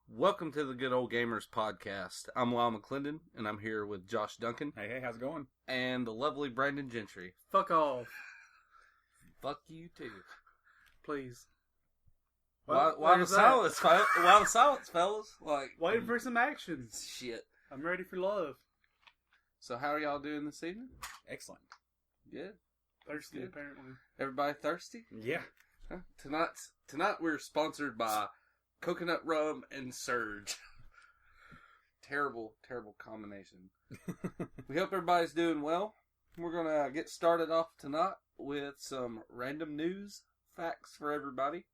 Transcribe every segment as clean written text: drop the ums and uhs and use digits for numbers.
Welcome to the Good Old Gamers Podcast. I'm Lyle McClendon, and I'm here with Josh Duncan. Hey, how's it going? And the lovely Brandon Gentry. Fuck off. Fuck you, too. Please. Why the silence, fellas? Waiting for some action. Shit. I'm ready for love. So how are y'all doing this evening? Excellent. Good. Thirsty, Good. apparently. Everybody thirsty? Yeah. Huh? Tonight we're sponsored by Coconut Rum and Surge. Terrible combination. We hope everybody's doing well. We're going to get started off tonight with some random news facts for everybody.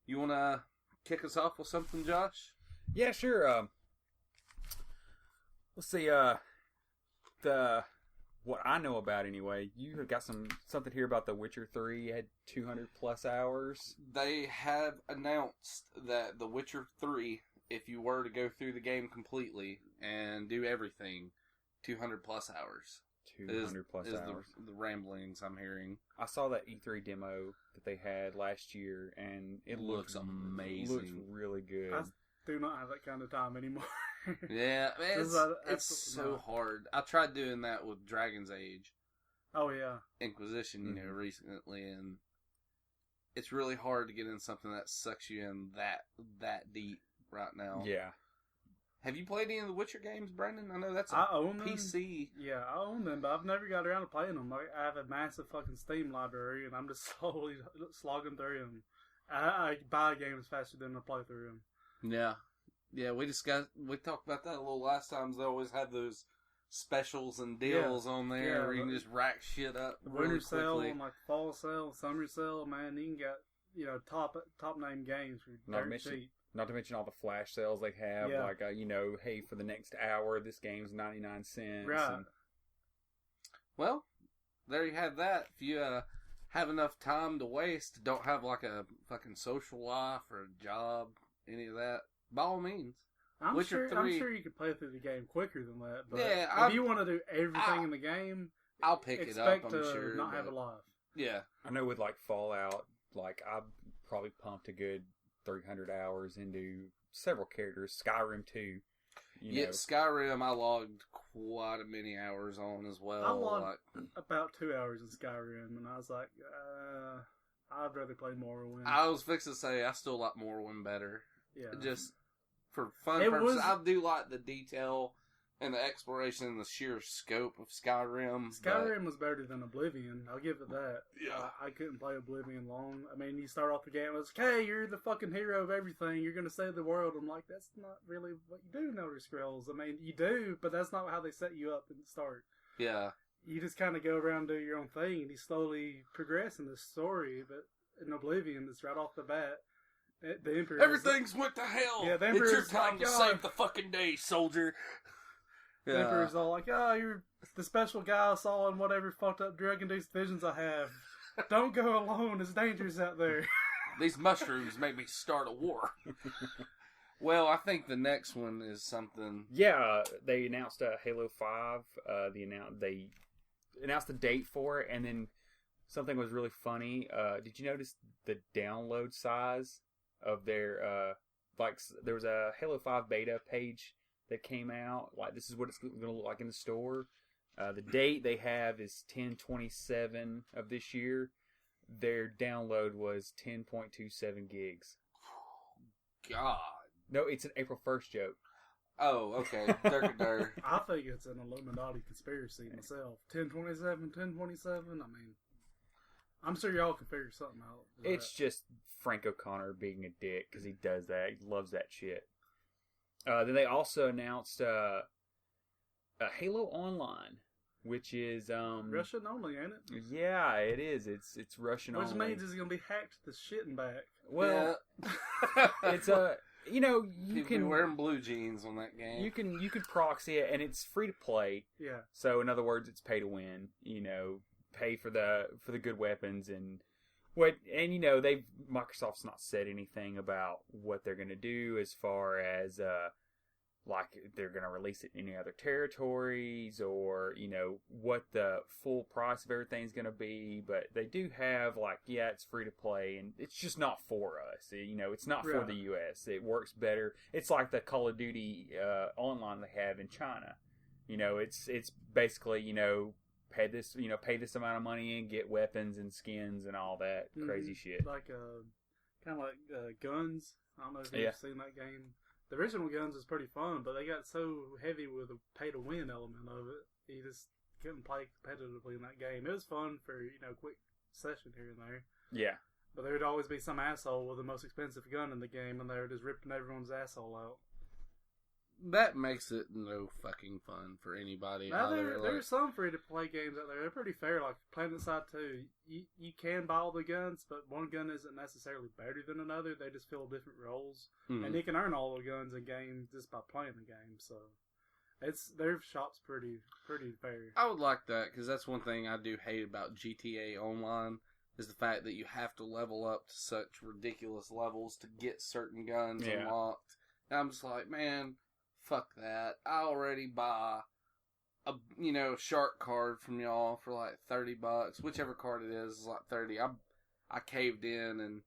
You want to kick us off with something, Josh? Yeah, sure. Let's see. What I know about anyway, you have got something here about The Witcher 3. You had 200 plus hours. They have announced that The Witcher 3, if you were to go through the game completely and do everything, 200 plus hours. 200 plus hours. The ramblings I'm hearing. I saw that E3 demo that they had last year, and it looks amazing. Looks really good. I do not have that kind of time anymore. Yeah, man, it's so not hard. I tried doing that with Dragon's Age. Oh, yeah. Inquisition, recently, and it's really hard to get in something that sucks you in that deep right now. Yeah. Have you played any of the Witcher games, Brandon? I know that's I own PC. Them. Yeah, I own them, but I've never got around to playing them. I have a massive fucking Steam library, and I'm just slowly slogging through them. I buy games faster than I play through them. Yeah. Yeah, we talked about that a little last time. They always have those specials and deals on there where you can just rack shit up The really winter sale, quickly. and like fall sale, summer sale, man, you can get top name games for dirt cheap. Not to mention all the flash sales they have, Yeah. like hey, for the next hour, this game's 99 cents. Right. And Well, there you have that. If you have enough time to waste, don't have like a fucking social life or a job, any of that, by all means. I'm Witcher sure 3 you could play through the game quicker than that. But Yeah, if you want to do everything in the game, I'll pick it up, expect I'm to sure. not have but- a life. Yeah. I know with like Fallout, like I probably pumped a good 300 hours into several characters. Skyrim too. You know. Skyrim I logged quite a many hours on as well. I logged about 2 hours in Skyrim, and I was like, I'd rather play Morrowind. I was fixing to say I still like Morrowind better. Yeah. Just for fun It purposes. was- I do like the detail and the exploration and the sheer scope of Skyrim. Skyrim was better than Oblivion. I'll give it that. Yeah. I couldn't play Oblivion long. I mean, you start off the game, and it's like, hey, you're the fucking hero of everything. You're going to save the world. I'm like, that's not really what you do in Elder Scrolls. I mean, you do, but that's not how they set you up at the start. Yeah. You just kind of go around and do your own thing, and you slowly progress in the story. But in Oblivion, it's right off the bat. The Emperor. Everything's went to hell. Yeah, the it's your Emperor's time like, to "Oh." save the fucking day, soldier. The Emperor's all like, oh, you're the special guy I saw in whatever fucked up drug-induced visions I have. Don't go alone. It's dangerous out there. These mushrooms make me start a war. Well, I think the next one is something. Yeah, they announced Halo 5. They announced the date for it, and then something was really funny. Did you notice the download size of their there was a Halo 5 beta page that came out. Like, this is what it's going to look like in the store. The date they have is 10/27 of this year. Their download was 10.27 gigs. God. No, it's an April 1st joke. Oh, okay. Durk. I think it's an Illuminati conspiracy myself. 10/27, 10/27. I mean, I'm sure y'all can figure something out. It's just Frank O'Connor being a dick because he does that. He loves that shit. Then they also announced Halo Online, which is Russian only, ain't it? Yeah, it is. It's Russian Which only. means it's gonna be hacked to shit and back. Well, you know, you People be can wearing blue jeans on that game. you can proxy it, and it's free to play. Yeah. So in other words, it's pay to win. You know, pay for the good weapons and Microsoft's not said anything about what they're going to do as far as like they're going to release it in any other territories or what the full price of everything's going to be. But they do have it's free to play, and it's just not for us. It's not for the US. It works better. It's like the Call of Duty online they have in China. It's basically pay this amount of money and get weapons and skins and all that crazy shit. Like kind of like Guns. I don't know if you've seen that game. The original Guns was pretty fun, but they got so heavy with the pay to win element of it, you just couldn't play competitively in that game. It was fun for quick session here and there. Yeah. But there would always be some asshole with the most expensive gun in the game, and they were just ripping everyone's asshole out. That makes it no fucking fun for anybody. Now, there's some free-to-play games out there. They're pretty fair. Like PlanetSide 2, you can buy all the guns, but one gun isn't necessarily better than another. They just fill different roles. Mm-hmm. And you can earn all the guns in games just by playing the game. So their shop's pretty fair. I would like that, because that's one thing I do hate about GTA Online, is the fact that you have to level up to such ridiculous levels to get certain guns unlocked. And I'm just like, man, fuck that. I already buy a shark card from y'all for like $30. Whichever card it is like 30. I caved in, and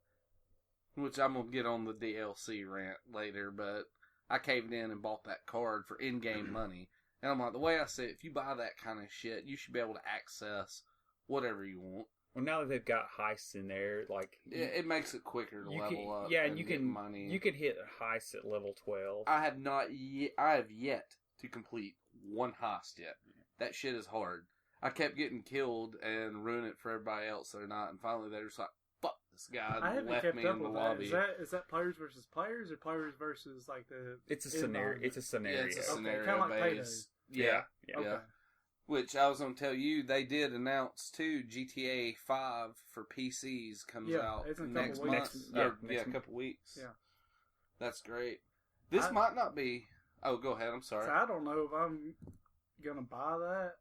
which I'm gonna get on the DLC rant later, but I caved in and bought that card for in-game money. And I'm like, the way I say it, if you buy that kind of shit, you should be able to access whatever you want. Well, now that they've got heists in there, it makes it quicker to level up. Yeah, and you get can money. You can hit heists at level 12. I have yet to complete one heist yet. That shit is hard. I kept getting killed and ruining it for everybody else or not, and finally they're just like, "Fuck this guy," and left me in the lobby. Is that players versus players or players versus like the? It's a scenario. It's a scenario. Yeah, it's a scenario kind of like based. Yeah. Okay. Which I was going to tell you, they did announce too. GTA 5 for PCs comes out it's in next month. A couple weeks. Yeah, that's great. This might not be. Oh, go ahead. I'm sorry. So I don't know if I'm gonna buy that.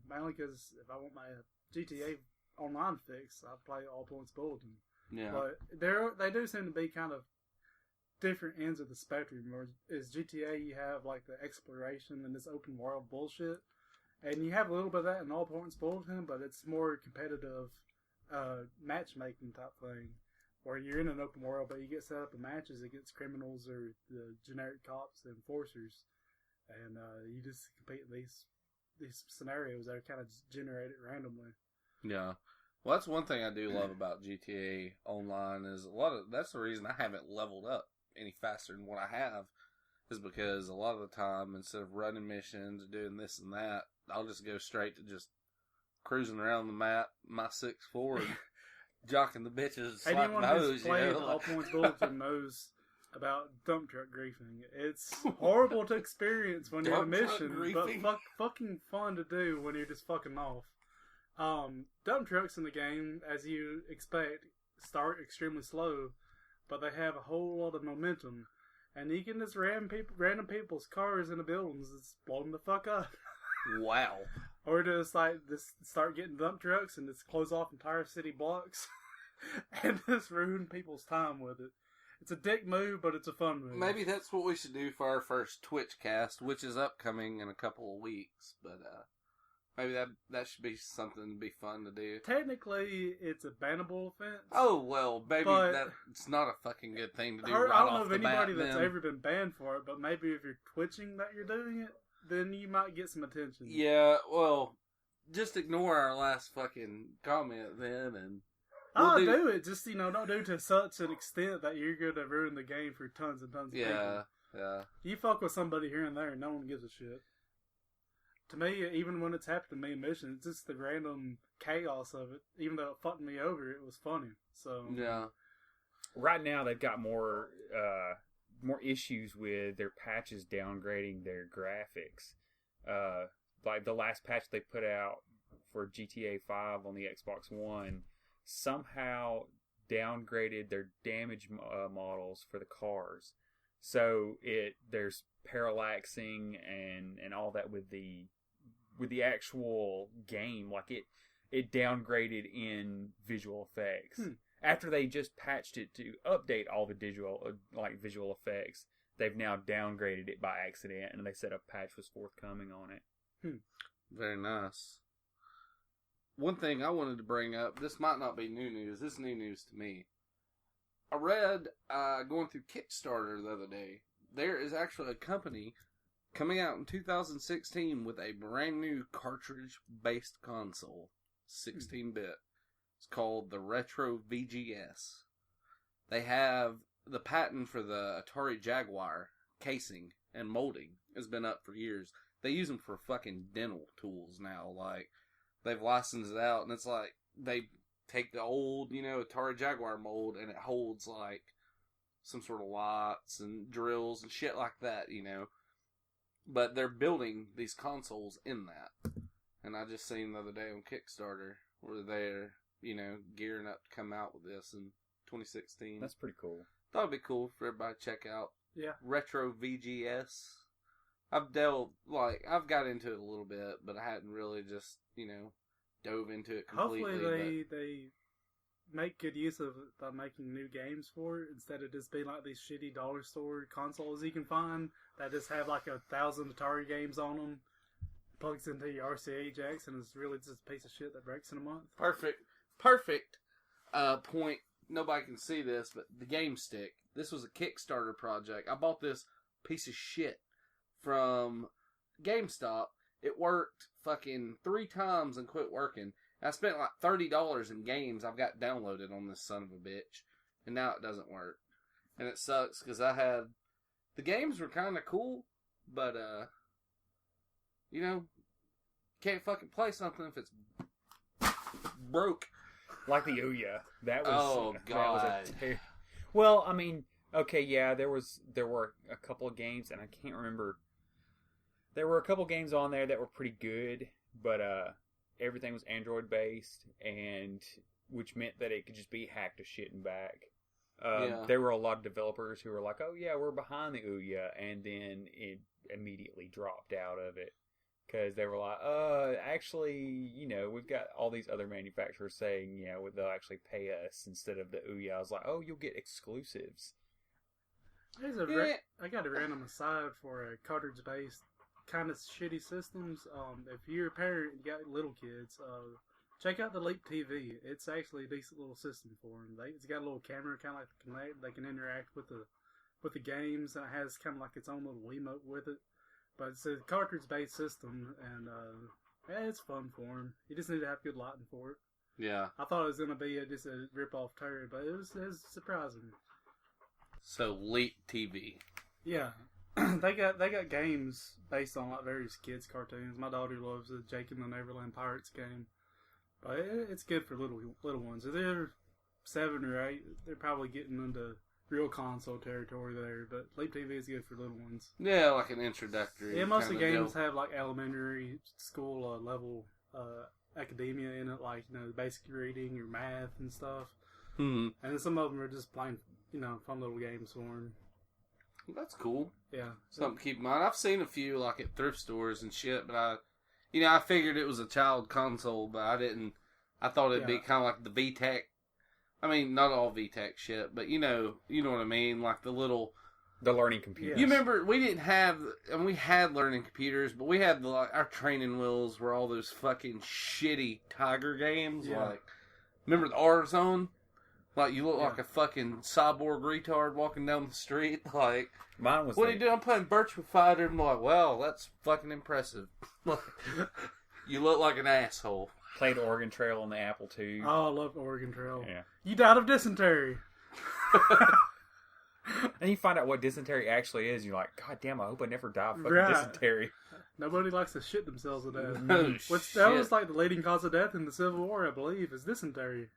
Mainly because if I want my GTA Online fix, I play All Points Bulletin. Yeah. But they do seem to be kind of different ends of the spectrum. Where is GTA, you have like the exploration and this open world bullshit. And you have a little bit of that in All Points Bulletin, but it's more competitive matchmaking type thing, where you're in an open world, but you get set up in matches against criminals or the generic cops and enforcers, and you just compete in these scenarios that are kind of generated randomly. Yeah. Well, that's one thing I do love about GTA Online is that's the reason I haven't leveled up any faster than what I have, is because a lot of the time, instead of running missions or doing this and that, I'll just go straight to just cruising around the map, my 6'4", and jocking the bitches, slapping anyone who's played All Points Bulletin knows about dump truck griefing. It's horrible to experience when you're on a mission, but fucking fun to do when you're just fucking off. Dump trucks in the game, as you expect, start extremely slow, but they have a whole lot of momentum. And you can just random people's cars in the buildings and just blow them the fuck up. Wow. Or just start getting dump trucks and just close off entire city blocks and just ruin people's time with it. It's a dick move, but it's a fun move. Maybe that's what we should do for our first Twitch cast, which is upcoming in a couple of weeks. But maybe that should be something to be fun to do. Technically, it's a bannable offense. Oh, well, maybe that's not a fucking good thing to do right off the bat. I don't know of anybody that's ever been banned for it, but maybe if you're twitching that you're doing it, then you might get some attention. Yeah, well, just ignore our last fucking comment then, and I'll do it. Just, don't do it to such an extent that you're going to ruin the game for tons and tons of people. Yeah. You fuck with somebody here and there, and no one gives a shit. To me, even when it's happened to me in mission, it's just the random chaos of it. Even though it fucked me over, it was funny. So yeah. Right now, they've got more issues with their patches downgrading their graphics. Like the last patch they put out for GTA 5 on the Xbox One somehow downgraded their damage models for the cars. So there's parallaxing and all that with the actual game. Like it downgraded in visual effects. After they just patched it to update all the visual effects, they've now downgraded it by accident, and they said a patch was forthcoming on it. Very nice. One thing I wanted to bring up, this might not be new news, this is new news to me. I read, going through Kickstarter the other day, there is actually a company coming out in 2016 with a brand new cartridge-based console, 16-bit. It's called the Retro VGS. They have the patent for the Atari Jaguar casing and molding has been up for years. They use them for fucking dental tools now. Like, they've licensed it out, and it's like they take the old, Atari Jaguar mold, and it holds like some sort of lights and drills and shit like that, But they're building these consoles in that. And I just seen the other day on Kickstarter where they're, gearing up to come out with this in 2016. That's pretty cool. Thought it'd be cool for everybody to check out. Yeah. Retro VGS. I've got into it a little bit, but I hadn't really just, dove into it completely. Hopefully they make good use of it by making new games for it instead of just being like these shitty dollar store consoles you can find that just have like 1,000 Atari games on them. Plugs into your RCA jacks and it's really just a piece of shit that breaks in a month. Perfect point. Nobody can see this, but the Game Stick. This was a Kickstarter project. I bought this piece of shit from GameStop. It worked fucking 3 times and quit working. I spent like $30 in games I've got downloaded on this son of a bitch. And now it doesn't work. And it sucks because the games were kind of cool, but, can't fucking play something if it's broke. Like the Ouya. That was... Oh, God. Well, I mean, okay, yeah, there were a couple of games, and I can't remember. There were a couple games on there that were pretty good, but everything was Android-based, and which meant that it could just be hacked to shit and back. There were a lot of developers who were like, oh, yeah, we're behind the Ouya, and then it immediately dropped out of it. Because they were like, actually, we've got all these other manufacturers saying, they'll actually pay us instead of the Ouya. I was like, oh, you'll get exclusives. I got a random aside for a cartridge-based kind of shitty systems. If you're a parent and you got little kids, check out the Leap TV. It's actually a decent little system for them. It's got a little camera, kind of like the Kinect. They can interact with the games. It has kind of like its own little Wiimote with it. But it's a cartridge-based system, and it's fun for them. You just need to have good lighting for it. Yeah. I thought it was going to be just a rip-off turd, but it was surprising. So, Leap TV. Yeah. they got games based on like various kids' cartoons. My daughter loves the Jake and the Neverland Pirates game. But it's good for little ones. If they're 7 or 8, they're probably getting into real console territory there, but Leap TV is good for little ones. Yeah, like an introductory. Yeah, most of the games have like elementary school level academia in it, like basic reading or math and stuff. Mm-hmm. And then some of them are just plain, fun little games for them. That's cool. Yeah, something to keep in mind. I've seen a few like at thrift stores and shit, but I figured it was a child console, but I didn't. I thought it'd be kind of like the VTech. I mean, not all VTech shit, but you know what I mean, like the learning computers. You remember we didn't have, and we had learning computers, but we had our training wheels were all those fucking shitty Tiger games. Yeah. Like, remember the R-Zone? Like you look like a fucking cyborg retard walking down the street. Like, mine was. What are you doing? I'm playing Virtua Fighter. I'm like, well, that's fucking impressive. You look like an asshole. Played Oregon Trail on the Apple II. Oh, I love Oregon Trail. Yeah. You died of dysentery. And you find out what dysentery actually is, and you're like, God damn, I hope I never die of fucking dysentery. Nobody likes to shit themselves to death. That was like the leading cause of death in the Civil War, I believe, is dysentery.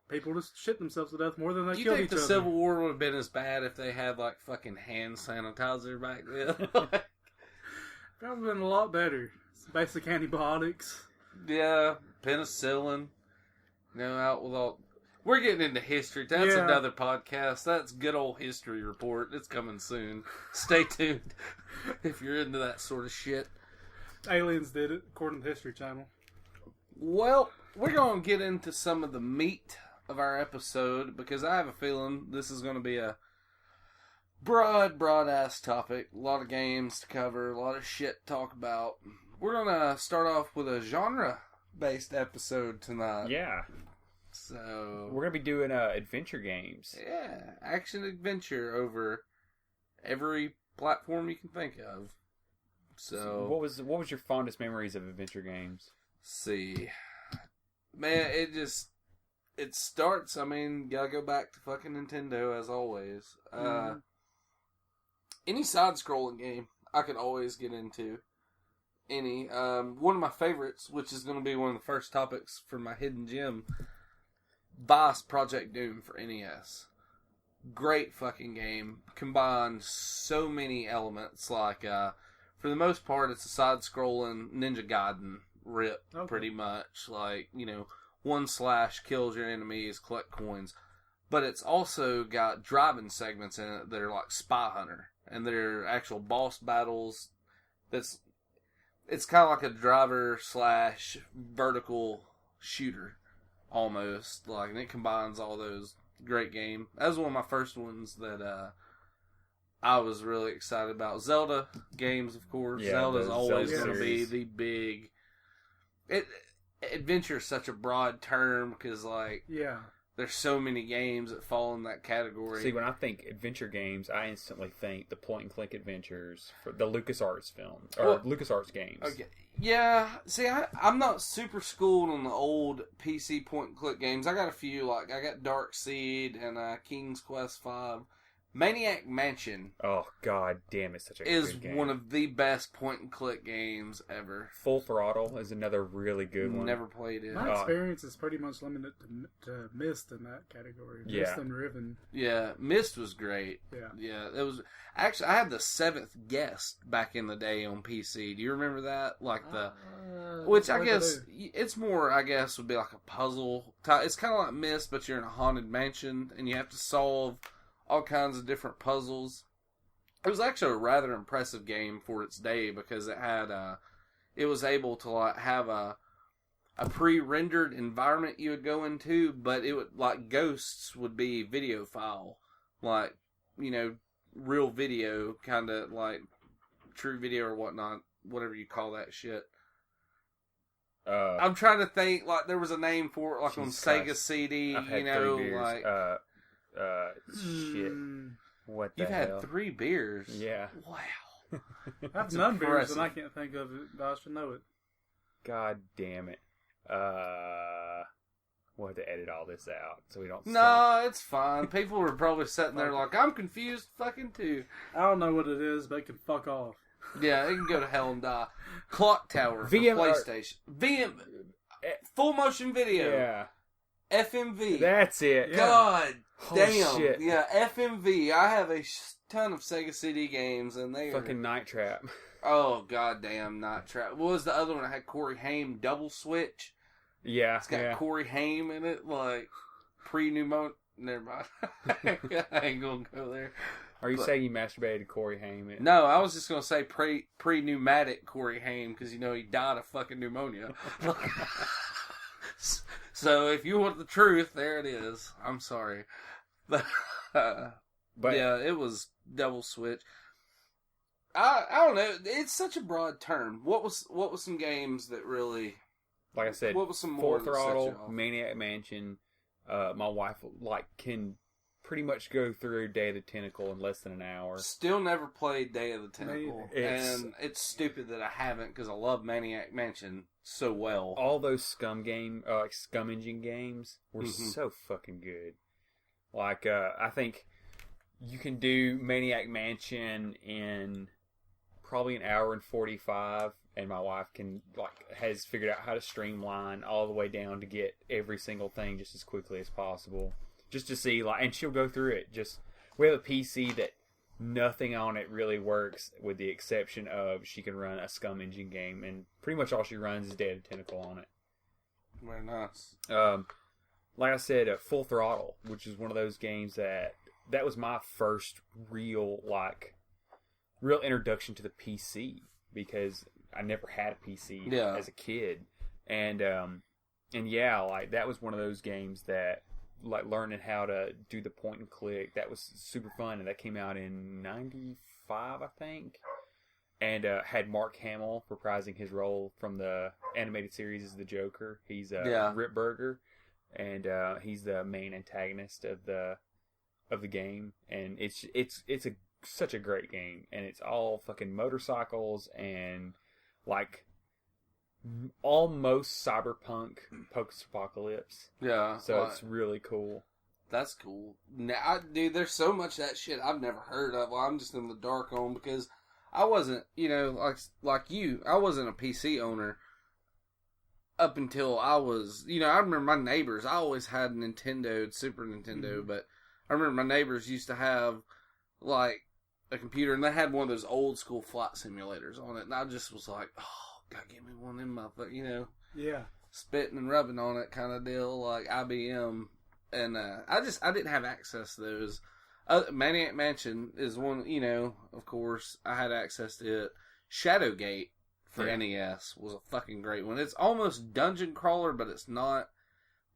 People just shit themselves to death more than they killed each other. Do you think the Civil War would have been as bad if they had like fucking hand sanitizer back then? Probably been a lot better. Some basic antibiotics. Yeah, penicillin. Out with all. We're getting into history. That's Yeah. another podcast. That's Good Old History Report. It's coming soon. Stay tuned if you're into that sort of shit. Aliens did it, according to the History Channel. Well, we're going to get into some of the meat of our episode because I have a feeling this is going to be a broad-ass topic. A lot of games to cover, a lot of shit to talk about. We're going to start off with a genre-based episode tonight. Yeah. So We're going to be doing adventure games. yeah, action-adventure over every platform you can think of. So What was your fondest memories of adventure games? see, man, it starts. I mean, gotta go back to fucking Nintendo as always. Any side-scrolling game I could always get into. Any one of my favorites, which is going to be one of the first topics for my hidden gem, Boss Project Doom for NES. Great fucking game. Combines so many elements. Like, for the most part, it's a side-scrolling Ninja Gaiden rip, Okay. pretty much. Like, you know, one slash kills your enemies, collect coins. But it's also got driving segments in it that are like Spy Hunter. And they're actual boss battles. It's kind of like a driver slash vertical shooter. Almost. Like, and it combines all those. Great game. That was one of my first ones that I was really excited about. Zelda games, of course. Yeah, Zelda's the always Zelda going to be series. the big... Adventure is such a broad term because, like, Yeah. there's so many games that fall in that category. See, when I think adventure games, I instantly think the point-and-click adventures for the LucasArts film or Well, LucasArts games. Okay. Yeah, see, I'm not super schooled on the old PC point-and-click games. I got a few, like, I got Dark Seed and King's Quest V. Maniac Mansion Oh God, damn! It's such a is good game. one of the best point-and-click games ever. Full Throttle is another really good one. Never played it. My experience is pretty much limited to Myst in that category. Yeah. Myst and Riven. Yeah, Myst was great. Yeah. Yeah, it was actually I had the Seventh Guest back in the day on PC. Do you remember that? Like which I what did guess they it's more. I guess would be like a puzzle. It's kind of like Myst, but you're in a haunted mansion and you have to solve all kinds of different puzzles. It was actually a rather impressive game for its day because it had it was able to like have a pre-rendered environment you would go into, but it would like ghosts would be video file, like, you know, real video, kind of like true video or whatnot, whatever you call that shit. I'm trying to think, like, there was a name for it, like on Jesus Sega Christ. CD, I've had you know, 3 beers. like Shit. What the you've hell? had 3 beers. Yeah. Wow. I've That's none beers impressive. and I can't think of it, but I should know it. God damn it. We'll have to edit all this out so we don't. No, it's fine. People were probably sitting there like, I'm confused fucking too. I don't know what it is, but it can fuck off. Yeah, it can go to hell and die. Clock Tower for VM PlayStation. Full motion video. Yeah, FMV. that's it. Yeah. God Holy damn. shit. Yeah, FMV. I have a ton of Sega CD games and they Fucking are... Night Trap. Oh, goddamn, Night Trap. What was the other one? I had Corey Haim Double Switch. Yeah, It's got yeah. Corey Haim in it, like pre-pneumonia. Never mind. I ain't gonna go there. Are you but- saying you masturbated to Corey Haim? No, I was just gonna say pre-pneumatic Corey Haim because you know he died of fucking pneumonia. So if you want the truth, there it is. I'm sorry, but But yeah, it was Double Switch. I don't know. It's such a broad term. What was some games that really? like I said, What was some Full more that set you Throttle, off? Maniac Mansion. My wife can pretty much go through Day of the Tentacle in less than an hour. Still never played Day of the Tentacle, It's- and it's stupid that I haven't because I love Maniac Mansion so well. All those Scum Engine games were Mhm. so fucking good. Like, I think you can do Maniac Mansion in probably an hour and 45, and my wife has figured out how to streamline all the way down to get every single thing just as quickly as possible. Just to see, and she'll go through it. We have a PC that nothing on it really works, with the exception of she can run a Scum Engine game, and pretty much all she runs is Day of the Tentacle on it. Very nice. like I said, Full Throttle, which is one of those games that was my first real introduction to the PC, because I never had a PC as a kid, and yeah, like that was one of those games that, like, learning how to do the point and click, that was super fun, and that came out in '95, I think, and had Mark Hamill reprising his role from the animated series as the Joker. He's Rip Burger, and he's the main antagonist of the game, and it's such a great game, and it's all fucking motorcycles and like almost cyberpunk post-apocalypse. Yeah. So it's really cool. That's cool. Now, dude, there's so much of that shit I've never heard of. Well, I'm just in the dark on, because I wasn't, like you, I wasn't a PC owner up until I was, I remember my neighbors, I always had Nintendo, Super Nintendo, but I remember my neighbors used to have, like, a computer, and they had one of those old school flight simulators on it, and I just was like, oh, God, give me one of them motherfuckers, Yeah. spitting and rubbing on it kind of deal, like IBM, and I didn't have access to those. Maniac Mansion is one, of course, I had access to it. Shadowgate for NES was a fucking great one. It's almost dungeon crawler, but it's not.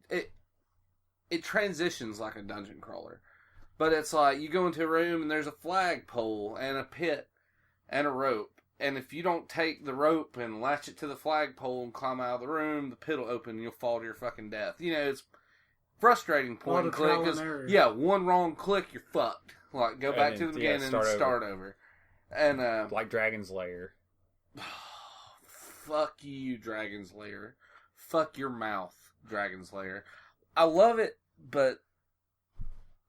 It transitions like a dungeon crawler. But it's like, you go into a room and there's a flagpole and a pit and a rope. And if you don't take the rope and latch it to the flagpole and climb out of the room, the pit will open and you'll fall to your fucking death. It's frustrating point and click. One wrong click, you're fucked. Like, go back to the beginning and start over. And, like Dragon's Lair. Fuck you, Dragon's Lair. Fuck your mouth, Dragon's Lair. I love it, but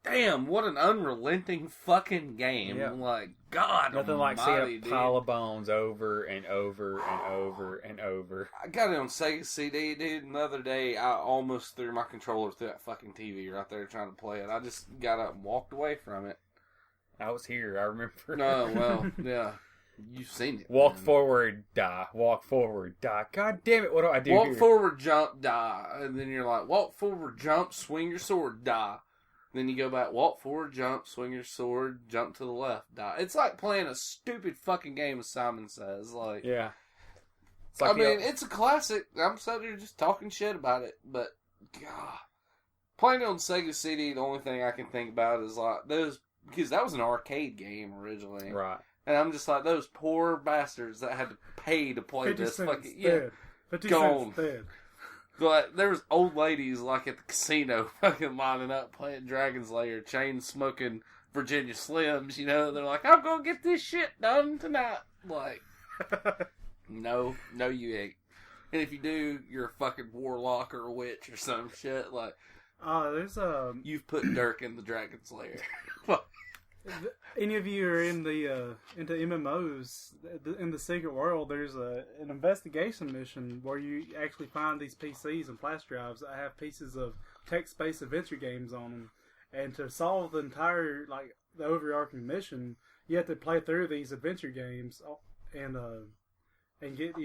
damn, what an unrelenting fucking game. Yeah. Like, God Nothing almighty, like seeing a dude. pile of bones over and over and over and over. I got it on Sega CD, dude, and the other day I almost threw my controller through that fucking TV right there trying to play it. I just got up and walked away from it. I was here, I remember. No, well, yeah. You've seen it. Walk man. forward, die. Walk forward, die. God damn it, what do I do Walk here? forward, jump, die. And then you're like, walk forward, jump, swing your sword, die. Then you go back, walk forward, jump, swing your sword, jump to the left, die. It's like playing a stupid fucking game, as Simon says. Like, yeah. It's like it's a classic. I'm sitting here just talking shit about it, but, God. Playing it on Sega CD, the only thing I can think about is like those, because that was an arcade game originally. Right. And I'm just like, those poor bastards that had to pay to play 50 this cents fucking... dead. 50 gone. cents dead. Like, there was old ladies, like, at the casino fucking lining up playing Dragon's Lair, chain smoking Virginia Slims, They're like, I'm gonna get this shit done tonight. Like, no, you ain't. And if you do, you're a fucking warlock or a witch or some shit. Like, There's you've put Dirk in the Dragon's Lair. any of you are in the into MMOs in the Secret World, there's an investigation mission where you actually find these PCs and flash drives that have pieces of text-based adventure games on them, and to solve the entire the overarching mission, you have to play through these adventure games and get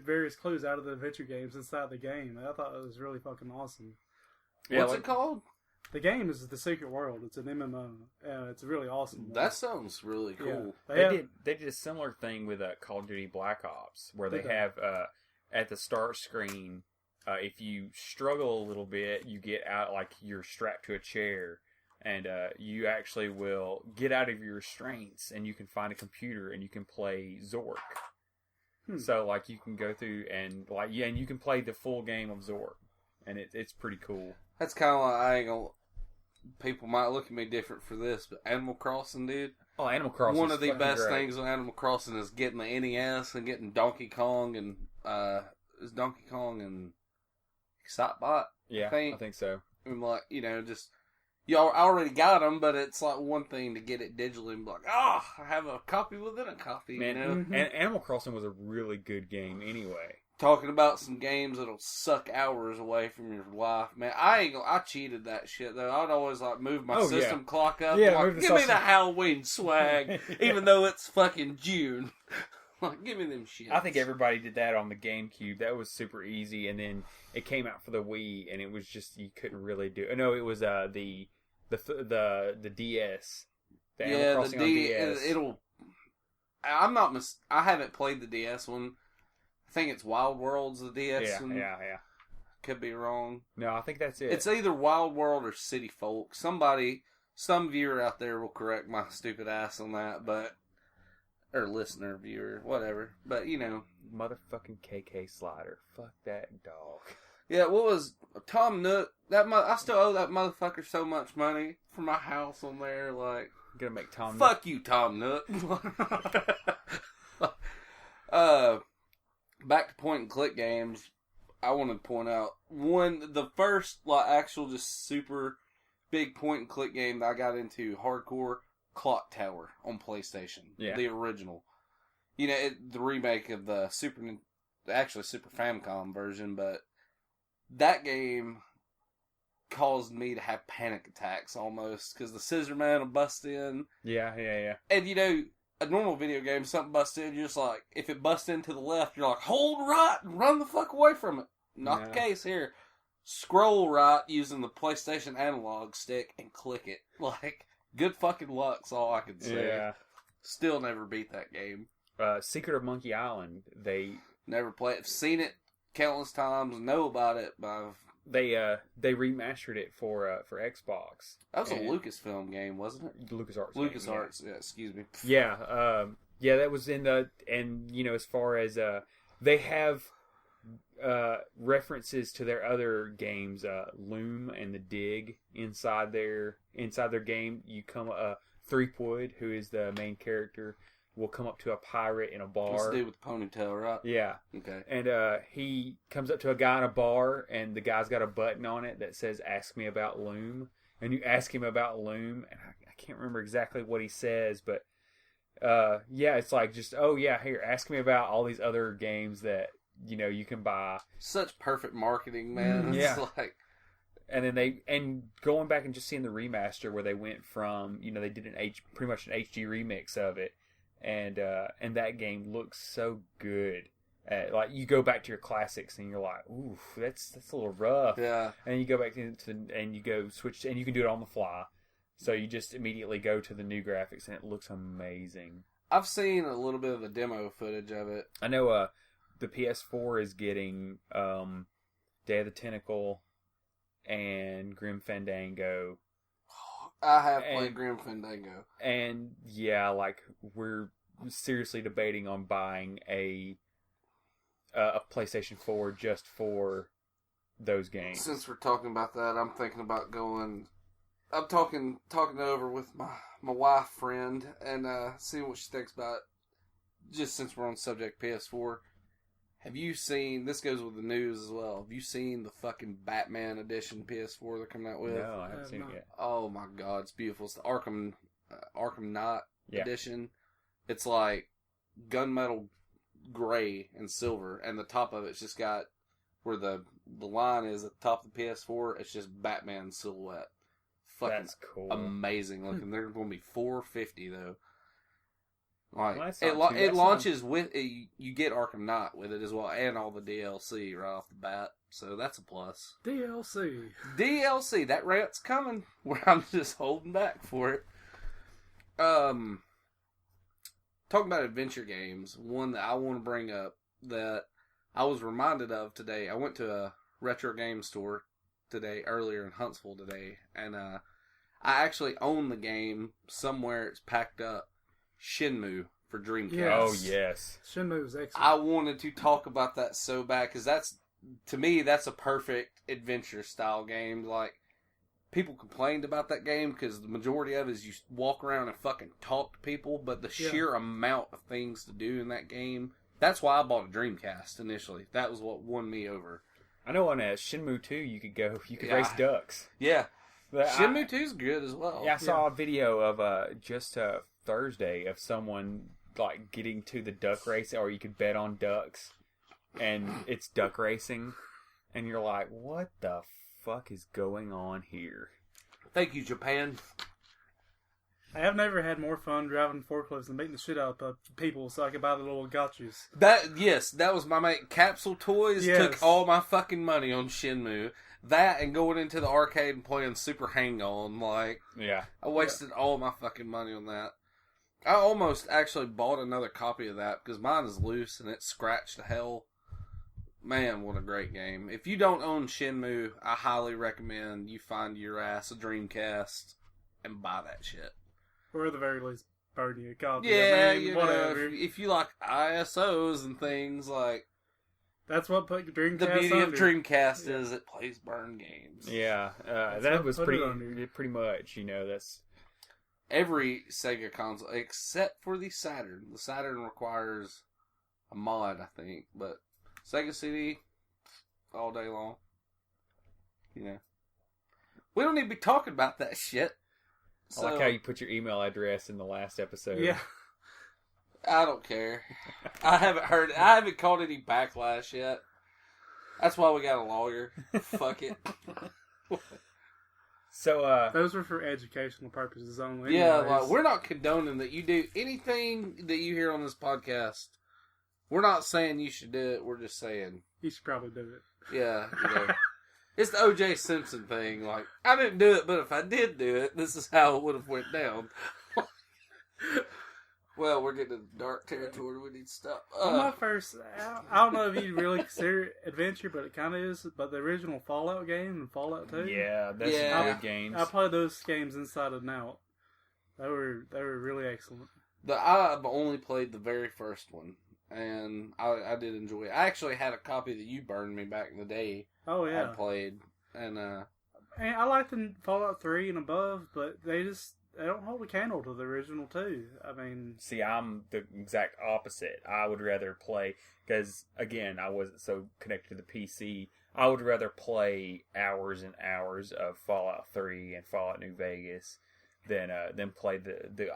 various clues out of the adventure games inside the game. And I thought it was really fucking awesome. What's it called? The game is The Secret World. It's an MMO. It's really awesome. That sounds really cool. Yeah. They did a similar thing with Call of Duty Black Ops, where they have at the start screen, if you struggle a little bit, you get out, like, you're strapped to a chair, and you actually will get out of your restraints, and you can find a computer, and you can play Zork. So, like, you can go through and you can play the full game of Zork, and it's pretty cool. That's kind of like, I ain't gonna... People might look at me different for this, but Animal Crossing, dude. Oh, Animal Crossing. One of the best things on Animal Crossing is getting the NES and getting Donkey Kong and is Donkey Kong and Excitebot. Yeah, I think so. And just I already got them, but it's like one thing to get it digitally and be like, I have a copy within a copy. Man, and Animal Crossing was a really good game anyway. Talking about some games that'll suck hours away from your life, man. I cheated that shit though. I'd always move my system clock up. Yeah, give me the Halloween swag, even though it's fucking June. Like, give me them shit. I think everybody did that on the GameCube. That was super easy, and then it came out for the Wii, and it was just you couldn't really do. No, it was the DS. The Animal Crossing on DS. It'll. I'm not. I haven't played the DS one. I think it's Wild Worlds, the DS one. Yeah. Could be wrong. No, I think that's it. It's either Wild World or City Folk. Some viewer out there will correct my stupid ass on that, or listener, viewer, whatever. But, motherfucking KK Slider. Fuck that dog. Yeah, what was Tom Nook? I still owe that motherfucker so much money for my house on there. Like, I'm gonna make Tom. Fuck you, Tom Nook. Back to point and click games. I want to point out the first actual just super big point and click game that I got into hardcore, Clock Tower on PlayStation. Yeah. The original. The remake of the Super Famicom version, but that game caused me to have panic attacks almost because the scissor man will bust in. Yeah. And a normal video game, something busts in, you're just like, if it busts in to the left, you're like, hold right and run the fuck away from it. Not the case here. Scroll right using the PlayStation analog stick and click it. Like, good fucking luck's all I can say. Yeah. Still never beat that game. Secret of Monkey Island. They never played it. Seen it countless times. Know about it, but they remastered it for Xbox. That was a Lucasfilm game, wasn't it? LucasArts. LucasArts. Yeah, excuse me. Yeah. That was in the as far as they have references to their other games, Loom and the Dig inside their game. You come Threepwood, who is the main character, will come up to a pirate in a bar. What's the dude with the ponytail, right? Yeah. Okay. And he comes up to a guy in a bar, and the guy's got a button on it that says, "Ask me about Loom." And you ask him about Loom, and I can't remember exactly what he says, but it's like just, here, ask me about all these other games that, you can buy. Such perfect marketing, man. Yeah. It's like... And then going back and just seeing the remaster where they went from, they did pretty much an HD remix of it. And that game looks so good. Like, you go back to your classics and you're like, ooh, that's a little rough. Yeah. And you go back and you go switch, and you can do it on the fly. So you just immediately go to the new graphics and it looks amazing. I've seen a little bit of the demo footage of it. I know the PS4 is getting Day of the Tentacle and Grim Fandango. I have played Grim Fandango. And yeah, like, we're seriously debating on buying a PlayStation 4 just for those games. Since we're talking about that, I'm thinking about going... I'm talking it over with my wife friend and seeing what she thinks about it. Just since we're on the subject PS4, have you seen, this goes with the news as well, have you seen the fucking Batman edition PS4 they're coming out with? No, I haven't seen it yet. Oh my god, it's beautiful. It's the Arkham Knight Yeah. edition. It's like gunmetal gray and silver, and the top of it's just got where the line is at the top of the PS4. It's just Batman silhouette. Fucking That's cool. amazing looking. They're going to be $450 though. Like, Well, it launches with you get Arkham Knight with it as well, and all the DLC right off the bat. So that's a plus. DLC, that rant's coming. Where I'm just holding back for it. Talking about adventure games, one that I want to bring up that I was reminded of today. I went to a retro game store earlier in Huntsville today, and I actually own the game somewhere. It's packed up. Shenmue for Dreamcast. Yes. Oh, yes. Shenmue is excellent. I wanted to talk about that so bad because to me, that's a perfect adventure style game. Like, people complained about that game because the majority of it is you walk around and fucking talk to people, but the sheer amount of things to do in that game, that's why I bought a Dreamcast initially. That was what won me over. I know on Shenmue 2 you could race ducks. Yeah. But Shenmue 2 is good as well. Yeah, I saw a video of just Thursday of someone like getting to the duck race, or you could bet on ducks, and it's duck racing, and you're like, what the fuck is going on here? Thank you, Japan. I have never had more fun driving forklifts and beating the shit out of people so I could buy the little gotchas. That was my mate. Capsule Toys Yes. took all my fucking money on Shenmue. That and going into the arcade and playing Super Hang-On. Like, Yeah. I wasted all my fucking money on that. I almost actually bought another copy of that because mine is loose and it's scratched to hell. Man, what a great game. If you don't own Shenmue, I highly recommend you find your ass a Dreamcast and buy that shit. Or at the very least, burn you a copy. Yeah, I mean, you know, whatever. if you like ISOs and things, like, That's what put Dreamcast the beauty of under. Dreamcast is it plays burn games. Yeah. That's That what was put it under. pretty much, you know, that's... Every Sega console, except for the Saturn. The Saturn requires a mod, I think, but Sega CD, all day long. You know. We don't need to be talking about that shit. I like how you put your email address in the last episode. Yeah. I don't care. I haven't caught any backlash yet. That's why we got a lawyer. Fuck it. So, Those were for educational purposes only. Yeah, anyways. like, we're not condoning that you do anything that you hear on this podcast. We're not saying you should do it. We're just saying, You should probably do it. yeah. You know. It's the O.J. Simpson thing. Like, I didn't do it, but if I did do it, this is how it would have went down. Well, we're getting into dark territory. We need to stop. My first, I don't know if you'd really consider it adventure, but it kind of is. But the original Fallout game and Fallout 2. yeah, that's Yeah. some good games. I played those games inside and out. They were really excellent. I've only played the very first one, and I did enjoy it. I actually had a copy that you burned me back in the day. Oh I yeah, played, and and I liked the Fallout 3 and above, but they don't hold a candle to the original 2. I mean, See, I'm the exact opposite. I would rather play, because, again, I wasn't so connected to the PC. I would rather play hours and hours of Fallout 3 and Fallout New Vegas than play